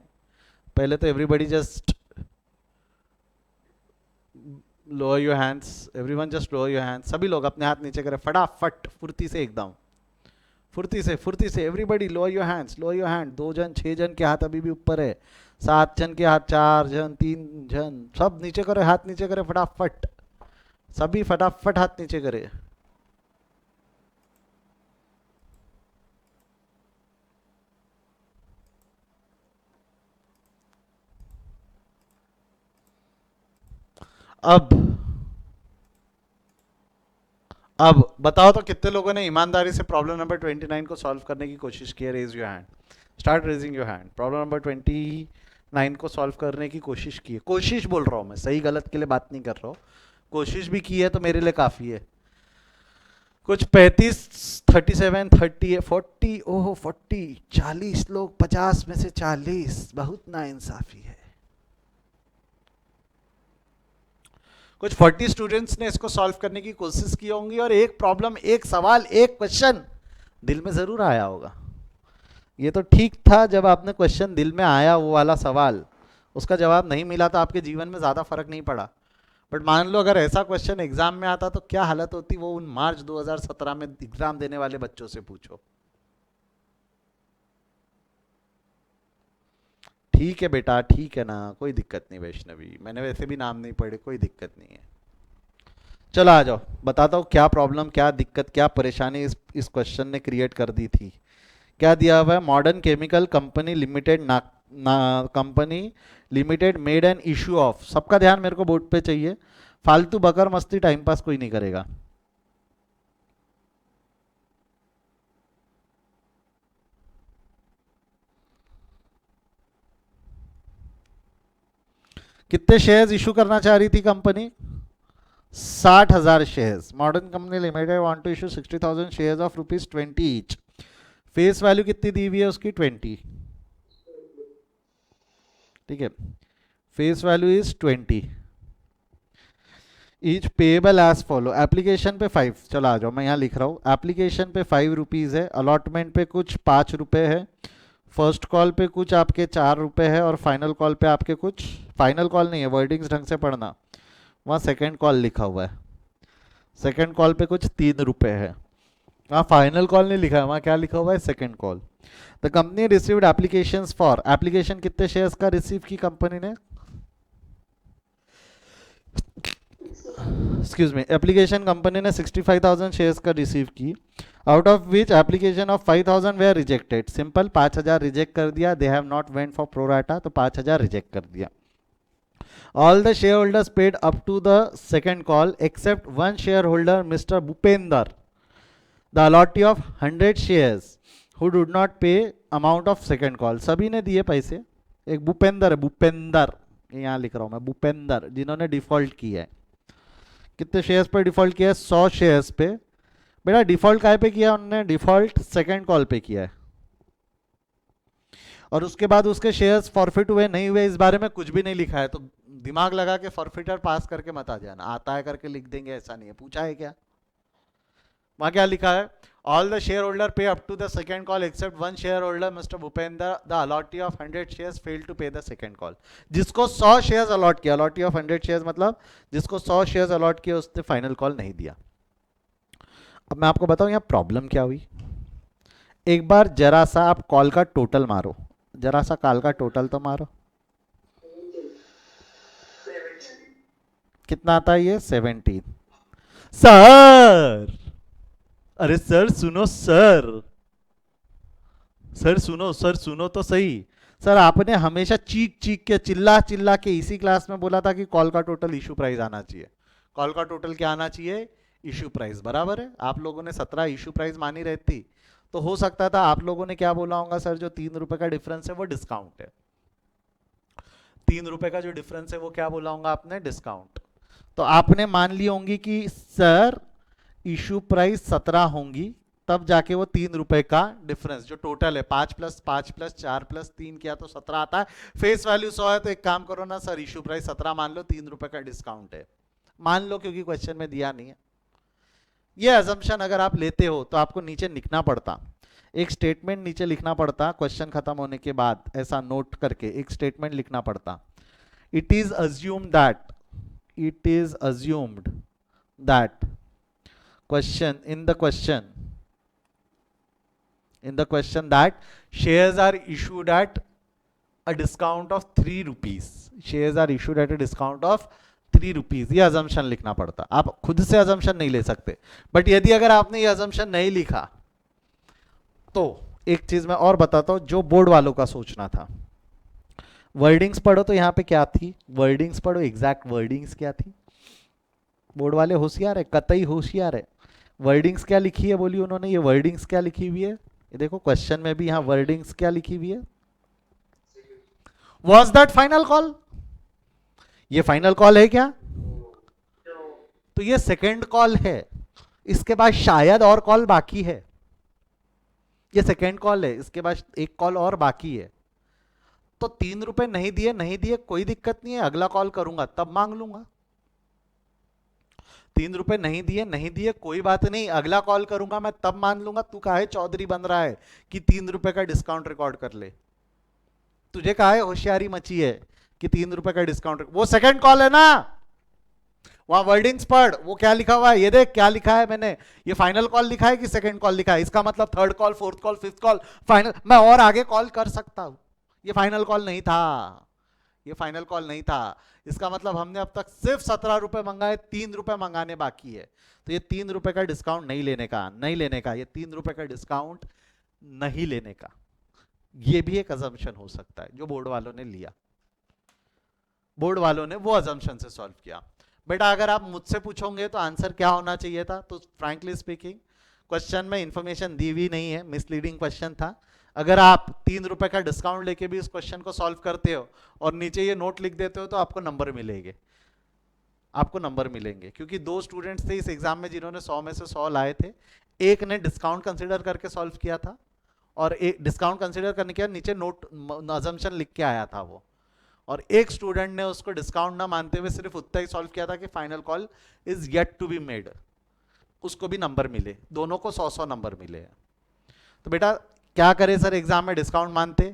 पहले तो everybody just lower your hands, everyone just lower your hands, सभी लोग अपने हाथ नीचे करें फटाफट, फुर्ती से एकदम, फुर्ती से everybody lower your hands, lower your hand. 2 जन 6 जन के हाथ अभी भी ऊपर है, 7 जन के हाथ, 4 जन, 3 जन, सब नीचे करे, हाथ नीचे करे फटाफट, सभी फटाफट हाथ नीचे करे। अब अब बताओ तो कितने लोगों ने ईमानदारी से प्रॉब्लम नंबर 29 को सॉल्व करने की कोशिश की है? Raise your hand, start raising your hand. Problem number 29 को सॉल्व करने की कोशिश की है, कोशिश बोल रहा हूं मैं, सही गलत के लिए बात नहीं कर रहा हूं, कोशिश भी की है तो मेरे लिए काफी है। कुछ 35, 37, 30, 40, ओहो 40, 40 लोग, 50 में से 40, बहुत नाइंसाफी है। कुछ 40 स्टूडेंट्स ने इसको सॉल्व करने की कोशिश की होंगी और एक प्रॉब्लम, एक सवाल, एक क्वेश्चन दिल में जरूर आया होगा। ये तो ठीक था जब आपने क्वेश्चन दिल में आया, वो वाला सवाल, उसका जवाब नहीं मिला तो आपके जीवन में ज़्यादा फर्क नहीं पड़ा। बट मान लो अगर ऐसा क्वेश्चन एग्जाम में आता तो क्या हालत होती, वो उन मार्च 2017 में एग्जाम देने वाले बच्चों से पूछो। ठीक है बेटा, ठीक है ना, कोई दिक्कत नहीं वैष्णवी, मैंने वैसे भी नाम नहीं पढ़े, कोई दिक्कत नहीं है। चलो आ जाओ, बताता हूँ क्या प्रॉब्लम, क्या दिक्कत, क्या परेशानी इस क्वेश्चन ने क्रिएट कर दी थी। क्या दिया हुआ है? मॉडर्न केमिकल कंपनी लिमिटेड ना, company limited made an issue of. सबका ध्यान मेरे को बोर्ड पे चाहिए, फालतू बकर मस्ती टाइम पास कोई नहीं करेगा। कितने शेयर्स इशू करना चाह रही थी company? 60,000 shares. Modern company limited want to issue 60,000 shares of ₹20 each. Face value कितनी दी हुई है उसकी? 20। ठीक है, face value is 20। Each payable as follow. Application पे 5, चलो आ जाओ, मैं यहाँ लिख रहा हूँ। एप्लीकेशन पे ₹5 है, अलॉटमेंट पे कुछ ₹5 है, फर्स्ट कॉल पे कुछ आपके ₹4 है, और फाइनल कॉल पे आपके कुछ, फाइनल कॉल नहीं है, वर्डिंग्स ढंग से पढ़ना, वहाँ सेकेंड कॉल लिखा हुआ है, सेकेंड कॉल पे कुछ ₹3 है, वहाँ फाइनल कॉल नहीं लिखा है, वहाँ क्या लिखा हुआ है? Second call. The company received applications for, application कितने शेयर्स का रिसीव की कंपनी ने? एक्सक्यूज मी, एप्लीकेशन कंपनी ने 65,000 शेयर्स का रिसीव की, out of which application of 5,000 were rejected. Simple, 5,000 reject कर दिया, they have not went for pro rata, तो 5,000 रिजेक्ट कर दिया। All the share holders paid up to the second call except one share holder mister Bhupender the allottee of 100 shares who dude not पे amount of second call. सभी ने दिए पैसे, एक भूपेंदर है, भूपेंदर, यहाँ लिख रहा हूँ मैं, भूपेंदर, जिन्होंने डिफॉल्ट किया है। कितने शेयर्स पे डिफॉल्ट किया है? 100 शेयर्स पे। बेटा डिफॉल्ट काय पे किया उन्होंने? डिफॉल्ट सेकेंड कॉल पे किया है, और उसके बाद उसके शेयर्स फॉरफिट हुए नहीं हुए इस बारे में कुछ भी नहीं लिखा है। तो दिमाग लगा के फॉरफिटर पास करके मत आ जाना, आता है करके लिख देंगे ऐसा नहीं है, पूछा है क्या? वहां क्या लिखा है? All the share holder pay up to the second call except one share holder mister Bhupendra the allottee of 100 shares fail to pay the second call. जिसको 100 शेयर्स अलॉट किया, अलॉटी ऑफ 100 शेयर्स मतलब जिसको 100 शेयर्स अलॉट किया उसने final call नहीं दिया। अब मैं आपको बताऊं यहाँ प्रॉब्लम क्या हुई। एक बार जरा सा आप कॉल का टोटल मारो, जरा सा कॉल का टोटल तो मारो, कितना आता है ये? 17। सर, अरे सर सुनो, सर सर सुनो, सर सुनो तो सही। सर आपने हमेशा चीख चीख के, चिल्ला चिल्ला के इसी क्लास में बोला था कि कॉल का टोटल इशू प्राइस आना चाहिए। कॉल का टोटल क्या आना चाहिए? इशू प्राइस, बराबर है। आप लोगों ने 17 इशू प्राइस मानी रहती तो हो सकता था आप लोगों ने क्या बोला होगा? सर जो ₹3 का डिफरेंस है वो डिस्काउंट है, ₹3 का जो डिफरेंस है वो क्या बोला होगा आपने? डिस्काउंट। तो आपने मान ली होंगी कि सर इशू प्राइस 17 होंगी, तब जाके वो ₹3 का डिफरेंस जो टोटल है, 5 प्लस 5 प्लस 4 प्लस 3 किया तो 17 आता है। फेस वैल्यू 100 है, तो एक काम करो ना सर, इशू प्राइस 17 मान लो, ₹3 का डिस्काउंट है मान लो, क्योंकि क्वेश्चन में दिया नहीं है। ये अजम्पशन अगर आप लेते हो तो आपको नीचे लिखना पड़ता, एक स्टेटमेंट नीचे लिखना पड़ता, क्वेश्चन खत्म होने के बाद ऐसा नोट करके एक स्टेटमेंट लिखना पड़ता। It is assumed that, it is assumed that in the question that shares are issued at a discount of ₹3, shares are issued at a discount of ₹3। ये assumption लिखना पड़ता, आप खुद से assumption नहीं ले सकते। बट यदि अगर आपने ये assumption नहीं लिखा तो एक चीज मैं और बताता हूं जो बोर्ड वालों का सोचना था। वर्डिंग्स पढ़ो, तो यहाँ पे क्या थी? वर्डिंग्स पढ़ो, एग्जैक्ट वर्डिंग्स क्या थी? बोर्ड वाले होशियार है, कतई होशियार है। वर्डिंग्स क्या लिखी है बोली उन्होंने? ये वर्डिंग्स क्या लिखी हुई है? ये देखो क्वेश्चन में भी यहाँ वर्डिंग्स क्या लिखी हुई है? Was that final call? ये फाइनल कॉल है क्या? तो ये सेकेंड कॉल है, इसके बाद शायद और कॉल बाकी है। ये सेकेंड कॉल है, इसके बाद एक कॉल और बाकी है। तो ₹3 नहीं दिए, नहीं दिए कोई दिक्कत नहीं है, अगला कॉल करूंगा तब मांग लूंगा। ₹3 नहीं दिए, नहीं दिए कोई बात नहीं, अगला कॉल करूंगा मैं तब मान लूंगा। तू काहे चौधरी बन रहा है कि ₹3 का डिस्काउंट रिकॉर्ड कर ले? तुझे काहे होशियारी मची है कि ₹3 का डिस्काउंट? वो सेकंड कॉल है ना, वहां वर्डिंग्स पढ़, वो क्या लिखा हुआ है? ये देख क्या लिखा है मैंने, ये फाइनल कॉल लिखा है कि सेकंड कॉल लिखा है? इसका मतलब third call, fourth call, fifth call, final, मैं और आगे कॉल कर सकता हूं। ये फाइनल कॉल नहीं था, ये फाइनल कॉल नहीं था। इसका मतलब हमने अब तक सिर्फ ₹17 मंगाए, ₹3 मंगाने बाकी है। तो ये ₹3 का डिस्काउंट नहीं लेने का, नहीं लेने का, ये ₹3 का डिस्काउंट नहीं लेने का, ये भी एक अजम्पशन हो सकता है जो बोर्ड वालों ने लिया। बोर्ड वालों ने वो अजम्पशन से सॉल्व किया। बेटा अगर आप मुझसे पूछोगे तो आंसर क्या होना चाहिए था, तो फ्रैंकली स्पीकिंग क्वेश्चन में इंफॉर्मेशन दी हुई नहीं है, मिसलीडिंग क्वेश्चन था। अगर आप 3 रुपए का डिस्काउंट लेके भी इस क्वेश्चन को सॉल्व करते हो और नीचे ये नोट लिख देते हो तो आपको नंबर मिलेंगे, आपको नंबर मिलेंगे। क्योंकि 2 स्टूडेंट्स थे इस एग्जाम में जिन्होंने 100 में से 100 लाए थे। एक ने डिस्काउंट कंसिडर करके सॉल्व किया था और एक डिस्काउंट कंसिडर करने के बाद नीचे नोट अजम्पशन लिख के आया था वो, और एक स्टूडेंट ने उसको डिस्काउंट ना मानते हुए सिर्फ उतना ही सॉल्व किया था कि final call is yet to be made, उसको भी नंबर मिले, दोनों को 100-100 नंबर मिले। तो बेटा क्या करे सर एग्जाम में, डिस्काउंट मानते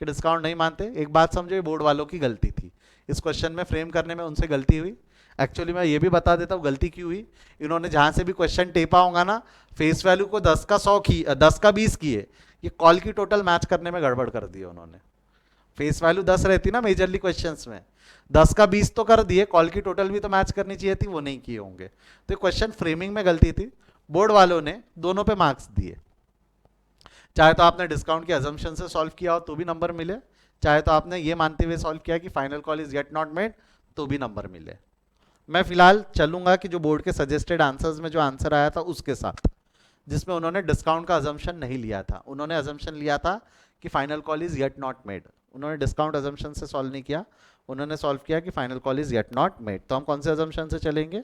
कि डिस्काउंट नहीं मानते? एक बात समझो, ये बोर्ड वालों की गलती थी, इस क्वेश्चन में फ्रेम करने में उनसे गलती हुई। एक्चुअली मैं ये भी बता देता हूँ गलती क्यों हुई। इन्होंने जहां से भी क्वेश्चन टेपा होगा ना, फेस वैल्यू को 10 का 100 की 10 का 20 किए, ये कॉल की टोटल मैच करने में गड़बड़ कर दी उन्होंने। फेस वैल्यू 10 रहती ना मेजरली क्वेश्चंस में, 10 का 20 तो कर दिए, कॉल की टोटल भी तो मैच करनी चाहिए थी, वो नहीं किए होंगे। तो क्वेश्चन फ्रेमिंग में गलती थी, बोर्ड वालों ने दोनों पे मार्क्स दिए। चाहे तो आपने डिस्काउंट की अजम्पशन से सॉल्व किया हो तो भी नंबर मिले, चाहे तो आपने ये मानते हुए सॉल्व किया कि final call is yet not made तो भी नंबर मिले। मैं फिलहाल चलूंगा कि जो बोर्ड के सजेस्टेड आंसर्स में जो आंसर आया था उसके साथ, जिसमें उन्होंने डिस्काउंट का अजम्पशन नहीं लिया था। उन्होंने अजम्पशन लिया था कि final call is yet not made, उन्होंने डिस्काउंट अजम्पशन से सॉल्व नहीं किया, उन्होंने सॉल्व किया कि final call is yet not made. तो हम कौन से अजम्पशन से चलेंगे?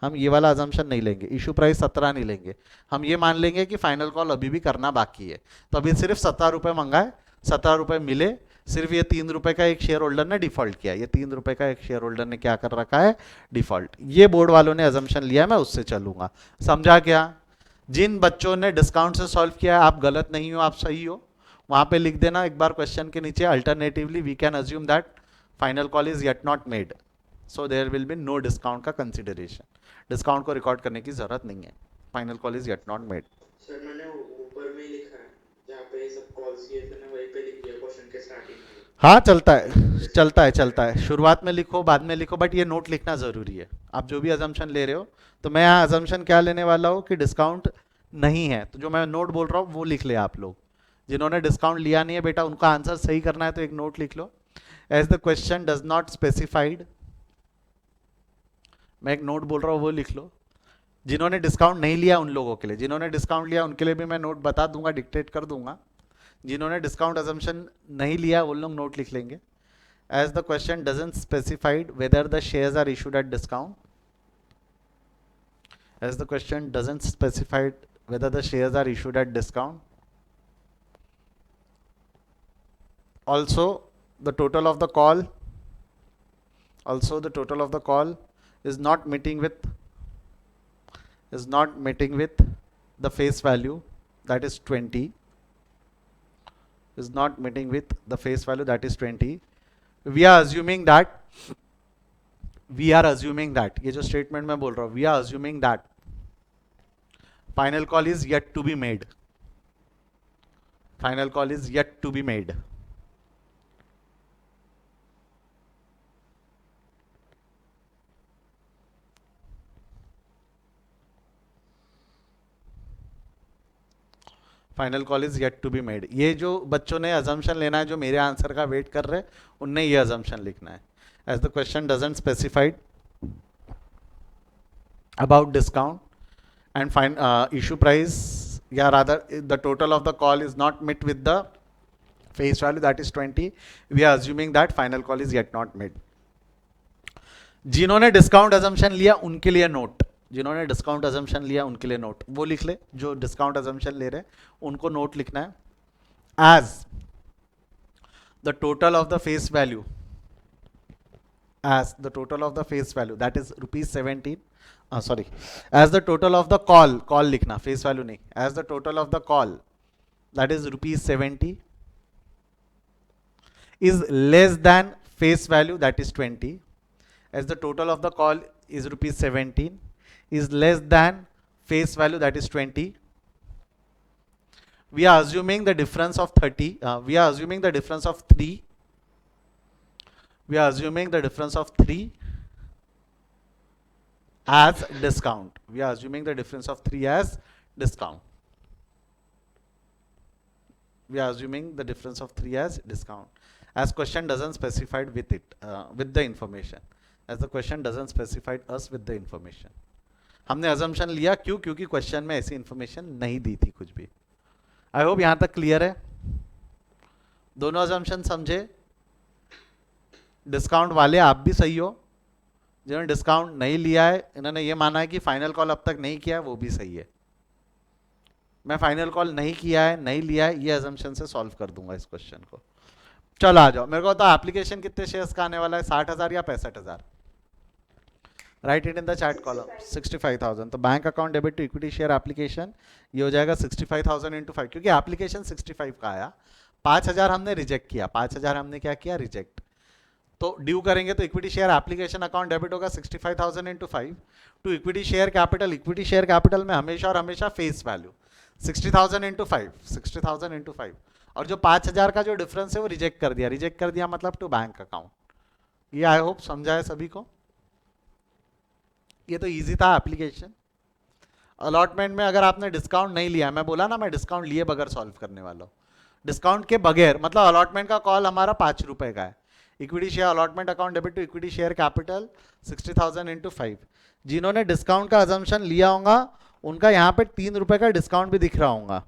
हम ये वाला अजम्पशन नहीं लेंगे, इशू प्राइस 17 नहीं लेंगे, हम ये मान लेंगे कि फाइनल कॉल अभी भी करना बाकी है। तो अभी सिर्फ 17 रुपये मंगाए, 17 रुपये मिले, सिर्फ ये 3 रुपये का एक शेयर होल्डर ने डिफॉल्ट किया, ये 3 रुपये का एक शेयर होल्डर ने क्या कर रखा है, डिफॉल्ट। ये बोर्ड वालों ने अजम्पशन लिया, मैं उससे चलूंगा। समझा क्या? जिन बच्चों ने डिस्काउंट से सॉल्व किया है आप गलत नहीं हो, आप सही हो। वहां पे लिख देना एक बार क्वेश्चन के नीचे, alternatively we can assume that final call is yet not made, so there will be no discount का कंसिडरेशन। डिस्काउंट को रिकॉर्ड करने की जरूरत नहीं है, final call is yet not made. Sir मैंने ऊपर में ही लिखा है, जहाँ पे सब कॉल्स किए थे ना वहीं पे लिख दिया क्वेश्चन के स्टार्टिंग में। हाँ चलता है, चलता है, चलता है, शुरुआत में लिखो बाद में लिखो, बट ये नोट लिखना जरूरी है। आप जो भी अजम्पशन ले रहे हो, तो मैं यहाँ अजम्पशन क्या लेने वाला हूँ कि डिस्काउंट नहीं है, तो जो मैं नोट बोल रहा हूँ वो लिख ले आप लोग। जिन्होंने डिस्काउंट लिया नहीं है बेटा, उनका आंसर सही करना है तो एक नोट लिख लो, as the question does not specified. मैं एक नोट बोल रहा हूँ वो लिख लो। जिन्होंने डिस्काउंट नहीं लिया उन लोगों के लिए, जिन्होंने डिस्काउंट लिया उनके लिए भी मैं नोट बता दूंगा, डिक्टेट कर दूंगा। जिन्होंने डिस्काउंट अजम्पशन नहीं लिया वो लोग नोट लिख लेंगे। As the question doesn't specified whether the shares are issued at discount, as the question doesn't specified whether the shares are issued at discount, also the total of the call, also the total of the call is not meeting with the face value, that is 20, is not meeting with the face value, that is 20. We are assuming that ये जो statement मैं बोल रहा हूँ, we are assuming that final call is yet to be made, final call is yet to be made. Final call is yet to be made. ये जो बच्चों ने अजम्पशन लेना है, जो मेरे आंसर का वेट कर रहे हैं, उनने ये अजम्पशन लिखना है। As the question doesn't specified about discount and find issue price, yeah, rather the total of the call is not met with the face value, that is 20, we are assuming that final call is yet not made। जिन्होंने discount assumption लिया उनके लिए note, जिन्होंने discount assumption लिया उनके लिए note, वो लिख ले। जो डिस्काउंट अजम्पशन ले रहे उनको नोट लिखना है, as the total of the face value, as the total of the face value, that is rupees 17, sorry, as the total of the call लिखना, face value नहीं, as the total of the call, that is rupees 70, is less than face value, that is 20, as the total of the call is rupees 17 is less than face value, that is 20, we are assuming the difference of 30, we are assuming the difference of 3, we are assuming the difference of 3 as discount, we are assuming the difference of 3 as discount। we are assuming the difference of 3 as discount, as question doesn't specified with it, with the information, as the question doesn't specified us with the information. हमने assumption लिया क्यों? क्योंकि question में ऐसी information नहीं दी थी कुछ भी. आई होप यहां तक क्लियर है. दोनों assumption समझे? डिस्काउंट वाले आप भी सही हो, जिन्होंने डिस्काउंट नहीं लिया है इन्होंने ये माना है कि फाइनल कॉल अब तक नहीं किया है, वो भी सही है. मैं फाइनल कॉल नहीं किया है, नहीं लिया है, ये assumption से सॉल्व कर दूंगा इस क्वेश्चन को. चलो आ जाओ. मेरे को तो एप्लीकेशन कितने शेयर्स का आने वाला है? 60,000 या 65,000? Write it in the chat column. 65,000. तो bank account debit to equity share application ये हो जाएगा 65,000 इंटू 5, क्योंकि एप्लीकेशन 65 का आया. 5,000 हमने रिजेक्ट किया. 5,000 हमने क्या किया? रिजेक्ट. तो ड्यू करेंगे तो equity share application account debit होगा 65,000 into 5 to equity share capital. Equity share capital में हमेशा और हमेशा फेस वैल्यू 60,000 इंटू 5, 60,000 इंटू 5. और जो 5,000 का जो डिफरेंस है वो रिजेक्ट कर दिया. रिजेक्ट कर दिया मतलब टू बैंक अकाउंट. ये आई होप समझा है सभी को. ये तो इजी था एप्लीकेशन. अलॉटमेंट में अगर आपने डिस्काउंट नहीं लिया, मैं बोला ना मैं डिस्काउंट लिए बगैर सॉल्व करने वाला हूँ. डिस्काउंट के बगैर मतलब अलॉटमेंट का कॉल हमारा 5 रुपए का है. Equity share allotment account debit to equity share capital 60,000 into 5. जिन्होंने डिस्काउंट का अजम्पशन लिया होगा उनका यहाँ पे 3 रुपए का डिस्काउंट भी दिख रहा होगा.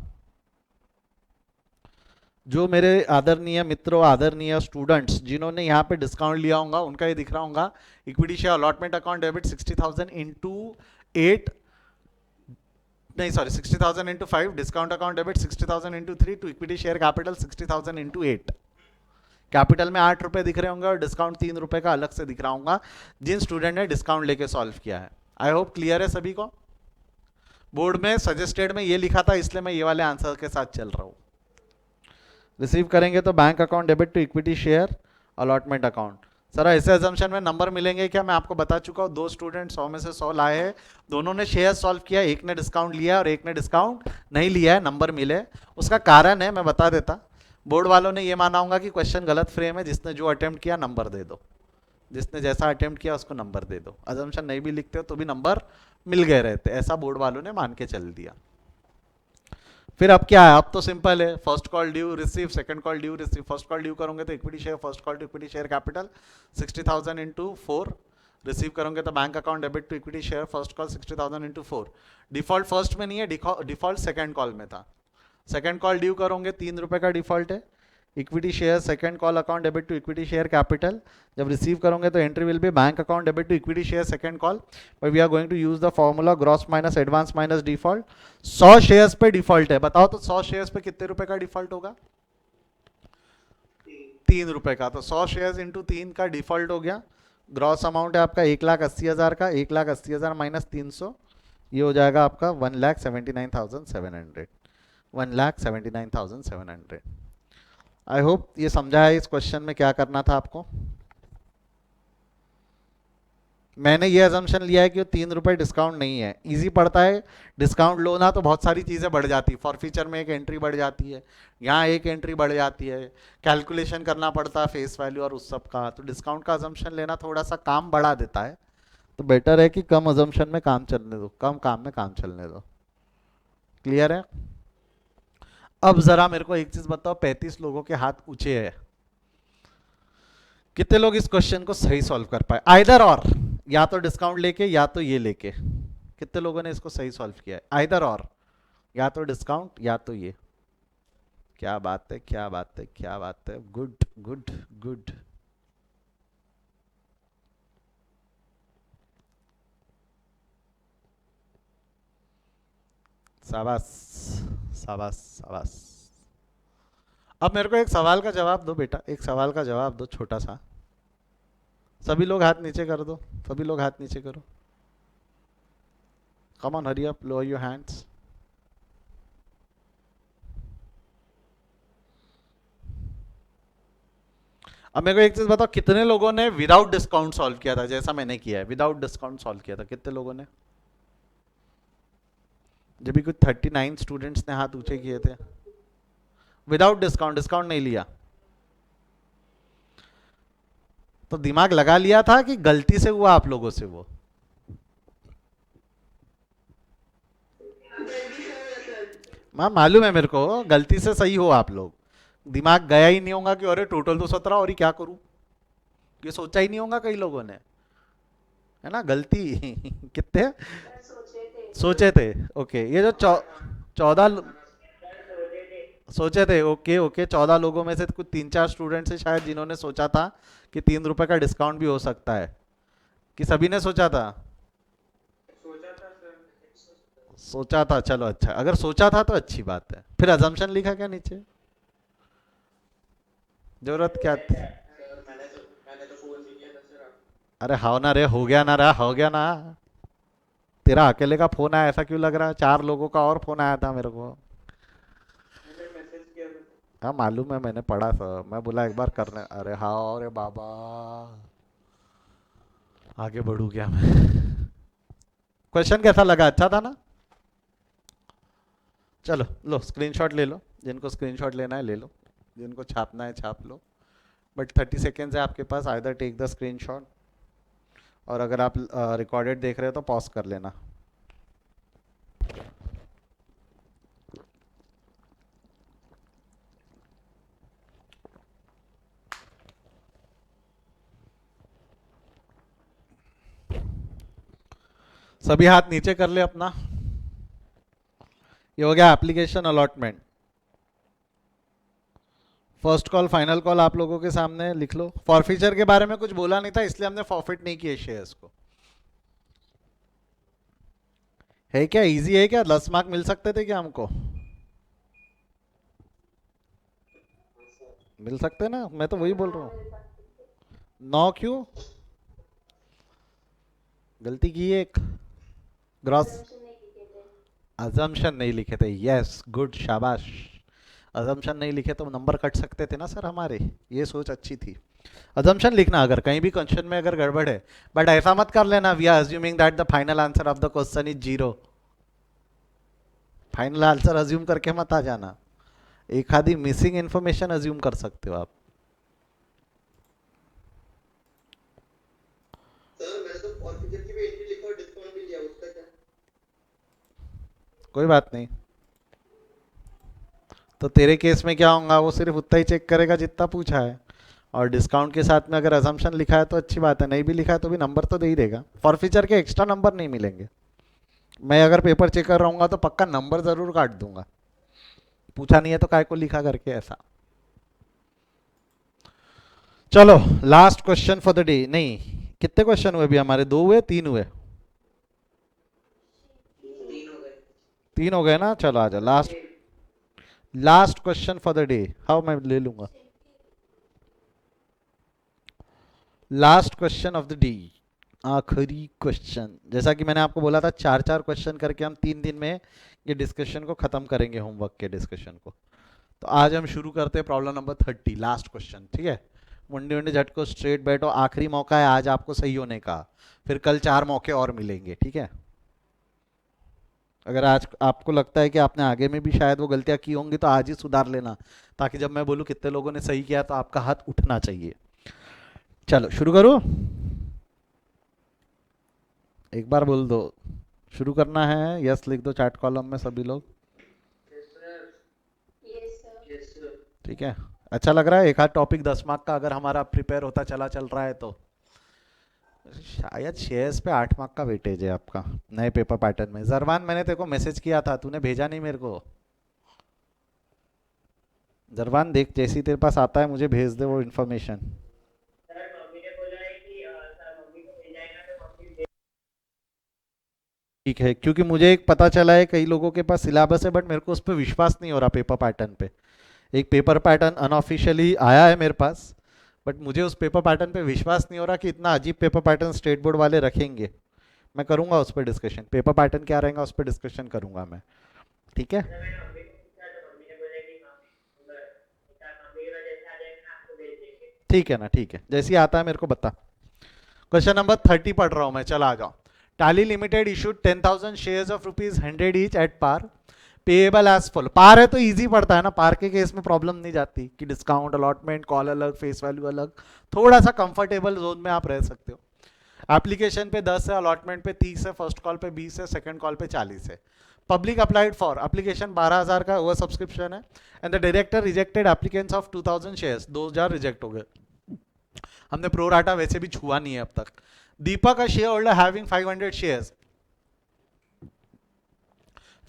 जो मेरे आदरणीय मित्रों, आदरणीय स्टूडेंट्स जिन्होंने यहाँ पे डिस्काउंट लिया होगा उनका ये दिख रहा होगा. Equity share allotment account debit 60,000 into 8, नहीं sorry 60,000 into 5. Discount account debit 60,000 into 3 to equity share capital 60,000 into 8. Capital में 8 रुपए दिख रहे होंगे और डिस्काउंट 3 रुपए का अलग से दिख रहा होगा जिन स्टूडेंट ने डिस्काउंट लेके सॉल्व किया है. आई होप क्लियर है सभी को. बोर्ड में सजेस्टेड में ये लिखा था इसलिए मैं ये वाले आंसर के साथ चल रहा हूँ. रिसीव करेंगे तो bank account debit to equity share allotment account. Sir ऐसे अजम्पशन में नंबर मिलेंगे क्या? मैं आपको बता चुका हूँ. 2 स्टूडेंट 100 में से 100 लाए हैं. दोनों ने शेयर सॉल्व किया, एक ने डिस्काउंट लिया और एक ने डिस्काउंट नहीं लिया है. नंबर मिले. उसका कारण है मैं बता देता. बोर्ड वालों ने ये माना होगा कि क्वेश्चन गलत फ्रेम है, जिसने जो अटेम्प्ट किया नंबर दे दो, जिसने जैसा अटेम्प्ट किया उसको नंबर दे दो. अजम्पशन नहीं भी लिखते हो तो भी नंबर मिल गए रहते. ऐसा बोर्ड वालों ने मान के चल दिया. फिर अब क्या है? अब तो सिंपल है. First call due receive, second call due receive. First call due करोगे तो equity share first call to equity share capital 60,000 into 4. Receive करोगे तो bank account debit to equity share first call 60,000 into 4. Default first में नहीं है, default second call में था. Second call due करोगे 3 रुपए का डिफॉल्ट है. Equity share second call account debit to equity share capital. जब रिसीव करोगे तो entry will be bank account debit to equity share second call. But we are going to use the formula gross minus advance minus default. 100 shares पे default है. बताओ तो 100 shares पे कितने रुपए का डिफॉल्ट होगा? 3 रुपए का. तो 100 शेयर्स इंटू 3 का डिफॉल्ट हो गया. ग्रॉस अमाउंट है आपका 1,80,000 का. 1,80,000 माइनस 300 ये हो जाएगा आपका 1,79,700. 1,79,700. आई होप ये समझा है इस क्वेश्चन में क्या करना था आपको. मैंने ये अजम्पशन लिया है कि वो 3 रुपए डिस्काउंट नहीं है. इजी पड़ता है. डिस्काउंट लो ना तो बहुत सारी चीज़ें बढ़ जाती है. फॉर फीचर में एक एंट्री बढ़ जाती है, यहाँ एक एंट्री बढ़ जाती है, कैलकुलेशन करना पड़ता है फेस वैल्यू और उस सब का. तो डिस्काउंट का अजम्पशन लेना थोड़ा सा काम बढ़ा देता है. तो बेटर है कि कम अजम्पशन में काम चलने दो, कम काम में काम चलने दो. क्लियर है? अब जरा मेरे को एक चीज बताओ. 35 लोगों के हाथ ऊंचे हैं. कितने लोग इस क्वेश्चन को सही सॉल्व कर पाए? आइदर और, या तो डिस्काउंट लेके या तो ये लेके. कितने लोगों ने इसको सही सॉल्व किया है? आइदर और, या तो डिस्काउंट या तो ये. क्या बात है, क्या बात है, क्या बात है. Good good good. शाबाश शाबाश शाबाश. अब मेरे को एक सवाल का जवाब दो बेटा. एक सवाल का जवाब दो छोटा सा. सभी लोग हाथ नीचे कर दो. सभी लोग हाथ नीचे करो. Come on, hurry up, lower your hands. अब मेरे को एक चीज बताओ. कितने लोगों ने विदाउट डिस्काउंट सॉल्व किया था जैसा मैंने किया है? विदाउट डिस्काउंट सॉल्व किया था कितने लोगों ने? जब भी कुछ 39 स्टूडेंट्स ने हाथ ऊंचे किए थे. विदाउट डिस्काउंट, डिस्काउंट नहीं लिया. तो दिमाग लगा लिया था कि गलती से हुआ आप लोगों से वो? हाँ मालूम है मेरे को, गलती से सही हो आप लोग, दिमाग गया ही नहीं होगा कि अरे टोटल तो 17 और ही क्या करूं, ये सोचा ही नहीं होगा कई लोगों ने, है ना गलती। कितने सोचे थे? ओके, ये जो 14 सोचे थे, ओके ओके, 14 लोगों में से कुछ 3-4 स्टूडेंट्स हैं शायद जिन्होंने सोचा था कि 3 रुपए का डिस्काउंट भी हो सकता है, कि सभी ने सोचा था? सोचा था सर। सोचा था, चलो अच्छा, अगर सोचा था तो अच्छी बात है। फिर अजम्पशन लिखा क्या नीचे, जरूरत क्या थी? सर मैंने तो फोन भी किया था सर आप। अरे हाओ ना रे, हो गया ना रे, हो गया ना। तेरा अकेले का फोन आया ऐसा क्यों लग रहा है? 4 लोगों का और फोन आया था मेरे को। मैंने मैसेज किया था। हाँ मालूम है, मैंने पढ़ा सब, मैं बोला एक बार करने, अरे हाँ, अरे बाबा, आगे बढ़ू क्या मैं? क्वेश्चन कैसा लगा, अच्छा था ना? चलो लो स्क्रीनशॉट ले लो, जिनको स्क्रीनशॉट लेना है ले लो, जिनको छापना है छाप लो, बट 30 सेकेंड्स है आपके पास, आइदर टेक द स्क्रीनशॉट, और अगर आप रिकॉर्डेड देख रहे हो तो पॉज कर लेना। सभी हाथ नीचे कर ले अपना। ये हो गया application allotment. First call final call आप लोगों के सामने लिख लो। फॉरफीचर के बारे में कुछ बोला नहीं था इसलिए हमने फॉरफिट नहीं किए शेयर्स को। है क्या, इजी है क्या? 10 मार्क मिल सकते थे क्या हमको? मिल सकते ना, मैं तो वही बोल रहा हूँ। 9 क्यों? गलती की एक, ग्रॉस अजम्पशन नहीं लिखे थे, यस गुड शाबाश। अजम्पशन नहीं लिखे तो नंबर कट सकते थे ना सर हमारे, ये सोच अच्छी थी। अजम्पशन लिखना अगर कहीं भी क्वेश्चन में अगर गड़बड़ है, बट ऐसा मत कर लेना we are assuming that the final answer of the question is 0। Final answer assume करके मत आ जाना, एक आधी मिसिंग इन्फॉर्मेशन अज्यूम कर सकते हो आप। सर मैंने तो फॉर्फिचर की भी एंट्री लिखा और डिस्काउंट भी लिया, उसका क्या? कोई बात नहीं, तो तेरे केस में क्या होगा, वो सिर्फ उतना ही चेक करेगा जितना पूछा है, और डिस्काउंट के साथ में अगर अजम्पशन लिखा है तो अच्छी बात है, नहीं भी लिखा है तो भी नंबर तो दे ही देगा। फॉरफीचर के एक्स्ट्रा नंबर नहीं मिलेंगे, मैं अगर पेपर चेक कर रहूंगा तो पक्का नंबर जरूर काट दूंगा, पूछा नहीं है तो काय को लिखा करके ऐसा। चलो last question for the day, नहीं कितने क्वेश्चन हुए अभी हमारे, 2 हुए 3 हुए? 3 हो गए। 3 हो गए ना, चलो आ जाओ last, last question for the day. How, मैं ले लूंगा last question of the day, आखिरी क्वेश्चन। जैसा कि मैंने आपको बोला था 4-4 क्वेश्चन करके हम 3 दिन में ये डिस्कशन को खत्म करेंगे, होमवर्क के डिस्कशन को। तो आज हम शुरू करते हैं प्रॉब्लम नंबर 30, लास्ट क्वेश्चन, ठीक है? मुंडे मुंडे झटको, स्ट्रेट बैठो, आखिरी मौका है आज आपको सही होने का, फिर कल 4 मौके और मिलेंगे, ठीक है? अगर आज आपको लगता है कि आपने आगे में भी शायद वो गलतियां की होंगी तो आज ही सुधार लेना, ताकि जब मैं बोलूं कितने लोगों ने सही किया तो आपका हाथ उठना चाहिए। चलो शुरू करो, एक बार बोल दो शुरू करना है, यस लिख दो चैट कॉलम में सभी लोग। Yes sir. ठीक है, अच्छा लग रहा है? एक आध टॉपिक 10 मार्क का अगर हमारा प्रिपेयर होता चला चल रहा है तो शायद शेयर्स पे 8 मार्क का वेटेज है आपका नए पेपर पैटर्न में। जरवान मैंने तेरे को मैसेज किया था, तूने भेजा नहीं मेरे को। जरवान देख, जैसी तेरे पास आता है मुझे भेज दे वो इन्फॉर्मेशन। ठीक है, क्योंकि मुझे एक पता चला है कई लोगों के पास सिलेबस है बट मेरे को उस पर विश्वास नहीं हो रहा पेपर पैटर्न पे। एक पेपर पैटर्न अनऑफिशियली आया है मेरे पास, बट मुझे उस पेपर पैटर्न पे विश्वास नहीं हो रहा कि इतना अजीब पेपर पैटर्न स्टेट बोर्ड वाले रखेंगे। मैं करूंगा उस पर डिस्कशन, पेपर पैटर्न क्या रहेगा उस पर डिस्कशन करूंगा मैं, ठीक है? ठीक है ना, ठीक है, जैसे ही आता है मेरे को बता। क्वेश्चन नंबर 30 पढ़ रहा हूं मैं, चला आ जाओ। Tali limited issued 10,000 shares of ₹100 each at par, payable as follow. Par है तो इजी पड़ता है ना, पार के केस में प्रॉब्लम नहीं जाती कि डिस्काउंट अलॉटमेंट कॉल अलग फेस वैल्यू अलग, थोड़ा सा कंफर्टेबल जोन में आप रह सकते हो। एप्लीकेशन पे 10 है, अलॉटमेंट पे 30 है, फर्स्ट कॉल पे 20 है, सेकंड कॉल पे 40 है। पब्लिक अप्लाइड फॉर एप्लीकेशन 12,000 का ओवर सब्सक्रिप्शन है and the director rejected applicants of 2,000 shares, 2,000 reject हो गए, हमने प्रो राटा वैसे भी छुआ नहीं है अब तक. Deepak a shareholder having 500 shares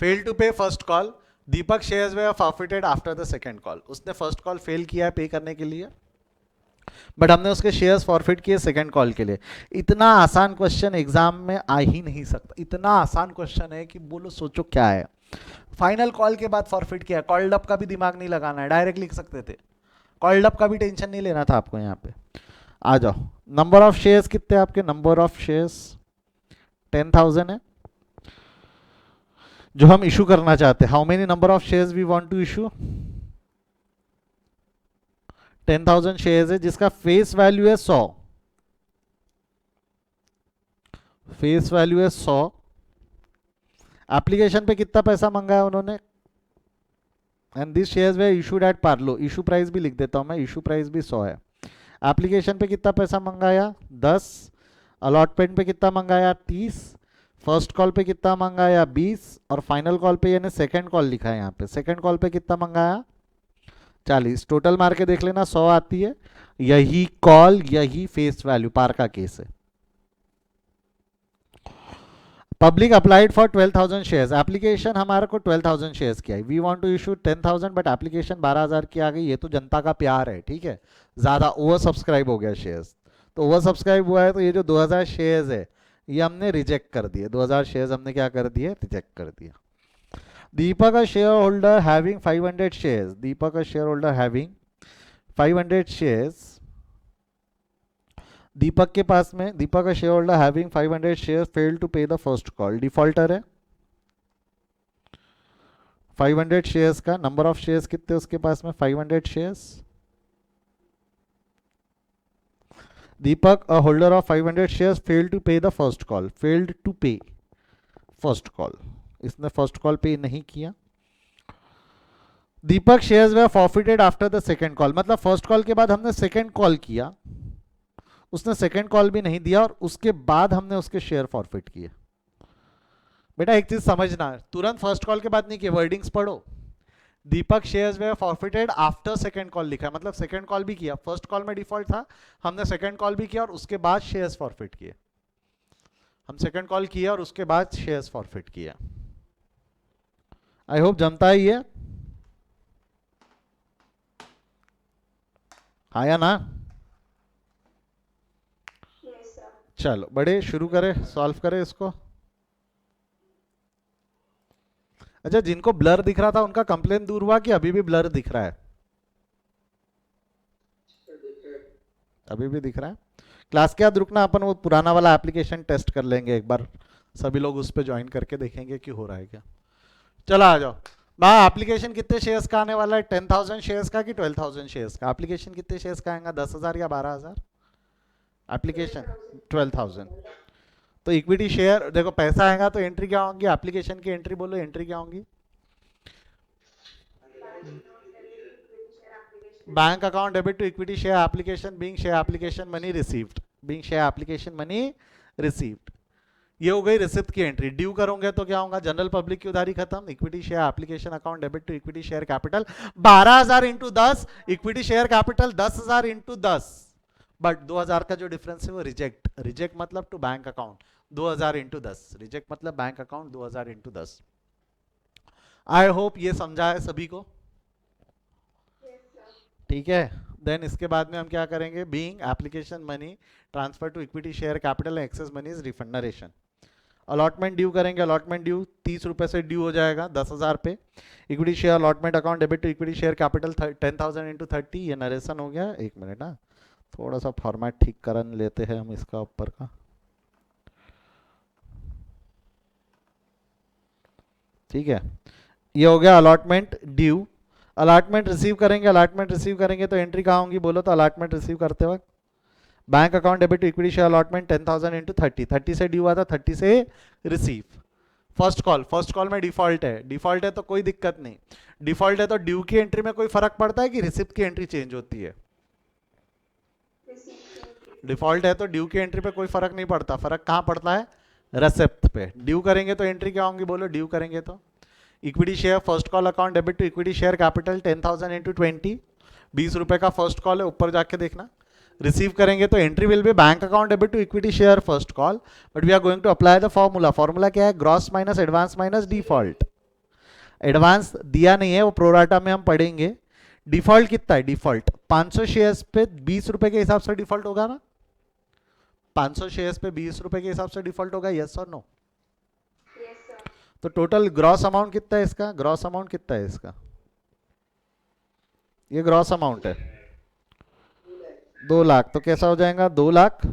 fail to pay first call. Deepak shares were forfeited after the second call. उसने फर्स्ट कॉल फेल किया है पे करने के लिए, बट हमने उसके शेयर्स फॉरफिट किए सेकंड कॉल के लिए. इतना आसान क्वेश्चन एग्जाम में आ ही नहीं सकता. इतना आसान क्वेश्चन है कि बोलो सोचो क्या है. फाइनल कॉल के बाद फॉरफिट किया. कॉल्ड अप का भी दिमाग नहीं लगाना है, डायरेक्ट लिख सकते थे. कॉल्ड अप का भी टेंशन नहीं लेना था आपको. यहाँ पे आ जाओ. नंबर ऑफ शेयर्स कितने आपके? नंबर ऑफ शेयर्स 10,000 है जो हम इशू करना चाहते हैं. How many number of shares we want to issue? 10,000 shares है जिसका फेस वैल्यू है 100. फेस वैल्यू है 100. एप्लीकेशन पे कितना पैसा मंगाया उन्होंने? And this shares were issued at par. लो इशू प्राइस भी लिख देता हूं मैं, इशू प्राइस भी 100 है. एप्लीकेशन पे कितना पैसा मंगाया? 10. अलॉटमेंट पे कितना मंगाया? 30. फर्स्ट कॉल पे कितना मंगाया? 20. और फाइनल कॉल पे यानी सेकंड कॉल लिखा है यहाँ पे, सेकंड कॉल पे कितना मंगाया? 40. टोटल मार के देख लेना 100 आती है. यही कॉल, यही फेस वैल्यू पार का केस है. Public applied for 12,000 shares. Application हमारे को 12,000 शेयर्स की आई. We want to issue 10,000 but application 12,000 की आ गई. ये तो जनता का प्यार है, ठीक है. ज्यादा ओवर सब्सक्राइब हो गया शेयर्स, तो ओवर सब्सक्राइब हुआ है तो ये जो 2,000 शेयर्स है ये हमने रिजेक्ट कर दिए. 2,000 शेयर्स हमने क्या कर दिए? रिजेक्ट कर दिया. Deepak a shareholder having 500 shares. Deepak a shareholder having 500 shares. Deepak के पास में, Deepak a shareholder having 500 shares fail to pay the first call. Defaulter है. 500 शेयर्स का नंबर ऑफ शेयर्स कितने उसके पास में? 500 shares. Deepak a holder of 500 shares fail to pay the first call. Failed to pay first call. इसने first call pay नहीं किया. Deepak shares were forfeited after the second call. मतलब फर्स्ट कॉल के बाद हमने सेकंड कॉल किया, उसने सेकंड कॉल भी नहीं दिया और उसके बाद हमने उसके शेयर फॉरफिट किए. बेटा एक चीज समझना, तुरंत फर्स्ट कॉल के बाद नहीं किए, वर्डिंग्स पढ़ो. दीपक shares were forfeited after second call लिखा है, मतलब सेकंड कॉल भी किया. फर्स्ट कॉल में डिफॉल्ट था, हमने सेकंड कॉल भी किया और उसके बाद शेयर्स फॉरफिट किए. हम सेकंड कॉल किया और उसके बाद शेयर्स फॉरफिट किया. आई होप जमता ही है. हाँ या ना? चलो बड़े शुरू करें, सॉल्व करें इसको. अच्छा, जिनको ब्लर दिख रहा था उनका कंप्लेन दूर हुआ कि अभी भी ब्लर दिख रहा है? अभी भी दिख रहा है. क्लास के बाद रुकना, अपन वो पुराना वाला एप्लीकेशन टेस्ट कर लेंगे एक बार. सभी लोग उस पर ज्वाइन करके देखेंगे कि हो रहा है क्या. चलो आ जाओ. वहाँ एप्लीकेशन कितने शेयर्स का आने वाला है? 10,000 शेयर्स का कि 12,000 शेयर्स का? एप्लीकेशन कितने शेयर्स का आएगा? 10,000 या 12,000? एप्लीकेशन 12,000. तो इक्विटी शेयर देखो, पैसा आएगा तो एंट्री क्या होंगी? एप्लीकेशन की एंट्री बोलो, एंट्री क्या होंगी? Bank account debit to equity share application being share application money received. Being share application money received. ये हो गई रिसिप्ट की एंट्री. ड्यू करोगे तो क्या होगा? जनरल पब्लिक की उधारी खत्म. Equity share application account debit to equity share capital 12,000 into 10. Equity share capital 10,000 into 10. But 2,000 का जो डिफरेंस है वो रिजेक्ट. रिजेक्ट मतलब to bank account 2,000 into 10. Reject मतलब bank account 2,000 into 10. I hope ये समझा है सभी को. ठीक है. देन इसके बाद में हम क्या करेंगे? Being application money transfer to equity share capital excess money is refund narration. Allotment due करेंगे. अलॉटमेंट ड्यू 30 रुपए से ड्यू हो जाएगा 10,000 पे. Equity share allotment account debit to equity share capital 10,000 into 30. ये नरेशन हो गया. एक मिनट ना, थोड़ा सा फॉर्मेट ठीक कर लेते हैं हम इसका ऊपर का. ठीक है. ये हो गया अलॉटमेंट ड्यू. अलॉटमेंट रिसीव करेंगे. अलॉटमेंट रिसीव करेंगे तो एंट्री कहाँ होंगी बोलो? तो अलॉटमेंट रिसीव करते वक्त bank account debit to equity share allotment 10,000 into 30. 30 से ड्यू आता, 30 से receive. First call. First call में डिफॉल्ट है. डिफॉल्ट है तो कोई दिक्कत नहीं. डिफॉल्ट है तो ड्यू की एंट्री में कोई फर्क पड़ता है कि रिसिप्ट की एंट्री चेंज होती है? डिफॉल्ट है तो ड्यू की एंट्री पे कोई फर्क नहीं पड़ता. फर्क कहाँ पड़ता है? रेसिप्ट पे ड्यू करेंगे तो एंट्री क्या होंगी बोलो, ड्यू करेंगे तो equity share first call account debit to equity share capital 10,000 into 20, 20 रुपए का फर्स्ट कॉल है, ऊपर जाके देखना। रिसीव करेंगे तो entry will be bank account debit to equity share first call, but we are going to apply the formula. Formula क्या है, gross minus advance minus default. Advance दिया नहीं है, वो प्रोराटा में हम पढ़ेंगे। डिफॉल्ट कितना है, डिफॉल्ट 500 शेयर्स पे 20 रुपए के हिसाब से डिफॉल्ट होगा ना, 500 शेयर्स पे 20 रुपए के हिसाब से डिफॉल्ट होगा, यस और नो? तो टोटल ग्रॉस अमाउंट कितना है इसका, ग्रॉस अमाउंट कितना है इसका, ये ग्रॉस अमाउंट है 2 लाख। तो कैसा हो जाएगा, 2 लाख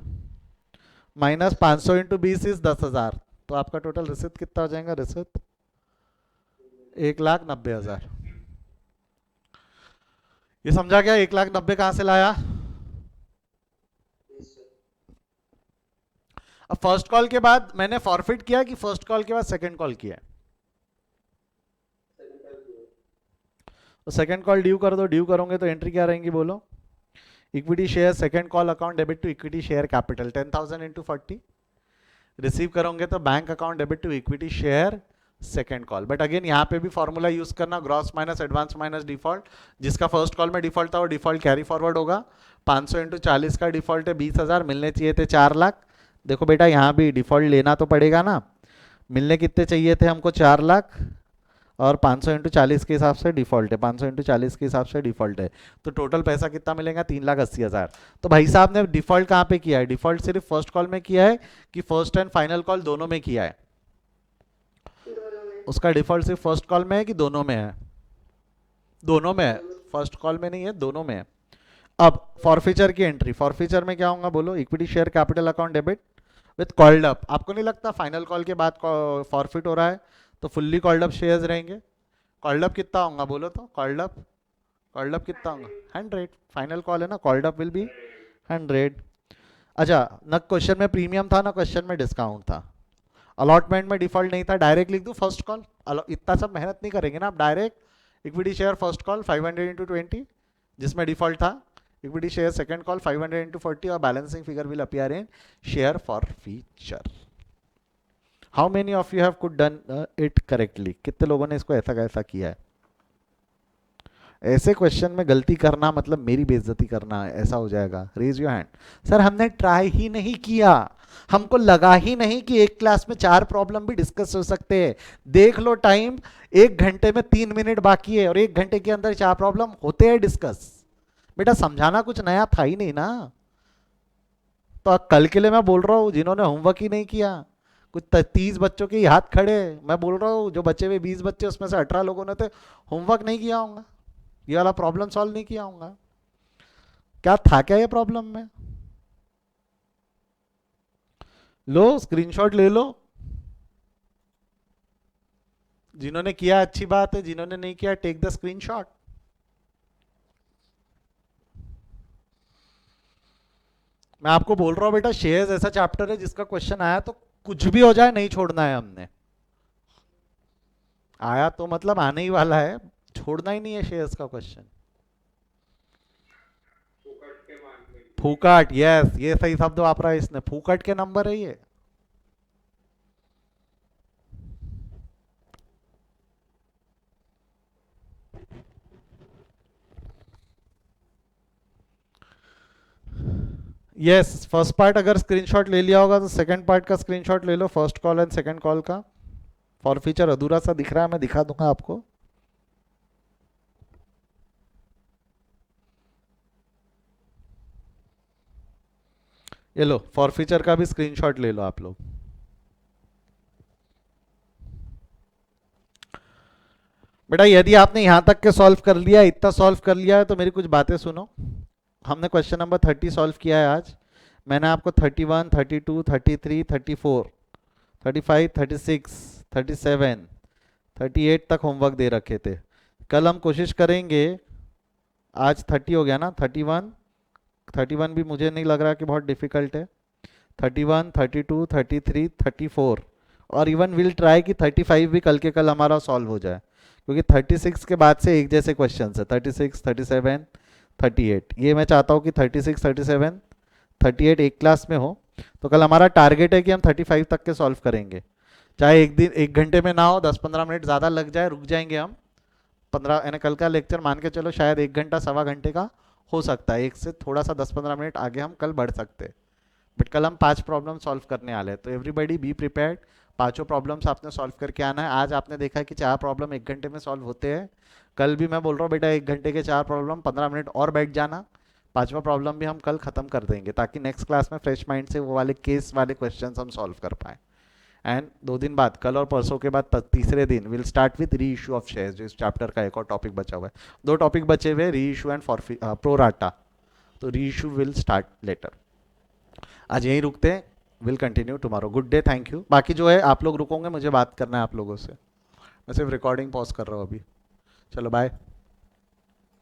माइनस 500 इंटू 20 इज 10,000, तो आपका टोटल रिसिप्ट कितना हो जाएगा, रिसिप्ट 1,90,000। ये समझा क्या, 1,90,000 कहां से लाया? अब फर्स्ट कॉल के बाद मैंने फॉरफिट किया कि फर्स्ट कॉल के बाद सेकंड कॉल किया? तो सेकंड कॉल ड्यू कर दो, ड्यू करोगे तो एंट्री क्या रहेंगी बोलो, equity share second call account debit to equity share capital 10,000 into 40। Receive करोगे तो bank account debit to equity share second call. But again यहाँ पे भी फॉर्मूला यूज करना, gross minus advance minus default. जिसका फर्स्ट कॉल में default था वो डिफॉल्ट कैरी फॉरवर्ड होगा। 500 इंटू 40 का डिफॉल्ट है 20,000, मिलने चाहिए थे 4 लाख। देखो बेटा यहाँ भी डिफॉल्ट लेना तो पड़ेगा ना, मिलने कितने चाहिए थे हमको, 4 लाख, और 500 इंटू 40 के हिसाब से डिफॉल्ट है, 500 इंटू 40 के हिसाब से डिफॉल्ट है। तो टोटल पैसा कितना मिलेगा, 3,80,000। तो भाई साहब ने डिफॉल्ट कहाँ पे किया है, डिफॉल्ट सिर्फ फर्स्ट कॉल में किया है कि फर्स्ट एंड फाइनल कॉल दोनों में किया है? उसका डिफॉल्ट सिर्फ फर्स्ट कॉल में है कि दोनों में है? दोनों में है, फर्स्ट कॉल में नहीं है, दोनों में है। अब फॉरफीचर की एंट्री, फॉरफीचर में क्या होगा बोलो, equity share capital account debit with called up. आपको नहीं लगता फाइनल कॉल के बाद फॉरफिट हो रहा है तो फुल्ली कॉल्ड अप शेयर्स रहेंगे? कॉल्ड अप कितना होगा बोलो, तो कॉल्ड अप कितना होगा, 100। फाइनल कॉल है ना, कॉल्ड अप विल बी 100। अच्छा, न क्वेश्चन में प्रीमियम था ना क्वेश्चन में डिस्काउंट था। अलॉटमेंट में डिफॉल्ट नहीं था, डायरेक्ट लिख दूँ फर्स्ट कॉल, इतना सब मेहनत नहीं करेंगे ना आप, direct equity share first call 500 into 20 जिसमें डिफॉल्ट था, equity share second call 500 into 40 और balancing figure will appear in share for feature. How many of you have could done it correctly? कितने लोगों ने इसको ऐसा कैसा किया है? ऐसे क्वेश्चन में गलती करना मतलब मेरी बेइज्जती करना है, ऐसा हो जाएगा। Raise your hand. सर हमने ट्राई ही नहीं किया, हमको लगा ही नहीं कि एक क्लास में 4 प्रॉब्लम भी डिस्कस हो सकते हैं। देख लो टाइम, 1 घंटे में 3 मिनट बाकी है और 1 घंटे के अंदर 4 प्रॉब्लम होते हैं डिस्कस। बेटा समझाना कुछ नया था ही नहीं ना, तो कल के लिए मैं बोल रहा हूँ जिन्होंने होमवर्क ही नहीं किया, कुछ 30 बच्चों के हाथ खड़े, मैं बोल रहा हूँ जो बचे हुए 20 बच्चे उसमें से 18 लोगों ने तो होमवर्क नहीं किया होगा, ये वाला प्रॉब्लम सॉल्व नहीं किया होगा। क्या था क्या ये प्रॉब्लम में? लो स्क्रीनशॉट ले लो, जिन्होंने किया अच्छी बात है, जिन्होंने नहीं किया टेक द स्क्रीनशॉट। मैं आपको बोल रहा हूं बेटा, शेयर्स ऐसा चैप्टर है जिसका क्वेश्चन आया तो कुछ भी हो जाए नहीं छोड़ना है हमने। आया तो मतलब आने ही वाला है, छोड़ना ही नहीं है शेयर्स का क्वेश्चन। फूकट, यस ये सही शब्द वापरा है इसने, फूकट के नंबर है ये। यस फर्स्ट पार्ट अगर स्क्रीनशॉट ले लिया होगा तो सेकंड पार्ट का स्क्रीनशॉट ले लो, first call and second call का। फॉर फीचर अधूरा सा दिख रहा है, मैं दिखा दूंगा आपको। ये लो फॉर फीचर का भी स्क्रीनशॉट ले लो आप लोग। बेटा यदि आपने यहां तक के सॉल्व कर लिया, इतना सॉल्व कर लिया है तो मेरी कुछ बातें सुनो। हमने क्वेश्चन नंबर 30 सॉल्व किया है आज। मैंने आपको 31, 32, 33, 34, 35, 36, 37, 38 तक होमवर्क दे रखे थे। कल हम कोशिश करेंगे, आज 30 हो गया ना, 31 भी मुझे नहीं लग रहा कि बहुत डिफिकल्ट है। 31, 32, 33, 34 और इवन विल ट्राई कि 35 भी कल के कल हमारा सॉल्व हो जाए, क्योंकि 36 के बाद से एक जैसे क्वेश्चन है, 36, 37, 38। ये मैं चाहता हूँ कि 36, 37, 38 एक क्लास में हो तो कल हमारा टारगेट है कि हम 35 तक के सॉल्व करेंगे, चाहे एक दिन 1 घंटे में ना हो, 10-15 मिनट ज़्यादा लग जाए, रुक जाएंगे हम 15 यानी कल का लेक्चर मान के चलो शायद 1 घंटा 1.25 घंटे का हो सकता है, एक से थोड़ा सा 10-15 मिनट आगे हम कल बढ़ सकते हैं। बट कल हम 5 प्रॉब्लम सॉल्व करने वाले हैं, तो एवरीबडी बी प्रिपेयर्ड। पांचों प्रॉब्लम्स आपने सॉल्व करके आना है। आज आपने देखा कि 4 प्रॉब्लम 1 घंटे में सॉल्व होते हैं, कल भी मैं बोल रहा हूँ बेटा 1 घंटे के 4 प्रॉब्लम, 15 मिनट और बैठ जाना, पांचवा प्रॉब्लम भी हम कल खत्म कर देंगे, ताकि नेक्स्ट क्लास में फ्रेश माइंड से वो वाले केस वाले क्वेश्चंस हम सॉल्व कर पाए। एंड 2 दिन बाद, कल और परसों के बाद तीसरे दिन विल स्टार्ट विद री इशू ऑफ शेयर्स, जो इस चैप्टर का एक और टॉपिक बचा हुआ है। 2 टॉपिक बचे हुए, री इशू एंड प्रो राटा, तो री इशू विल स्टार्ट लेटर। आज यहीं रुकते हैं, will continue tomorrow. Good day, thank you. बाकी जो है आप लोग रुकोगे, मुझे बात करना है आप लोगों से, मैं सिर्फ रिकॉर्डिंग पॉज कर रहा हूँ अभी। चलो बाय।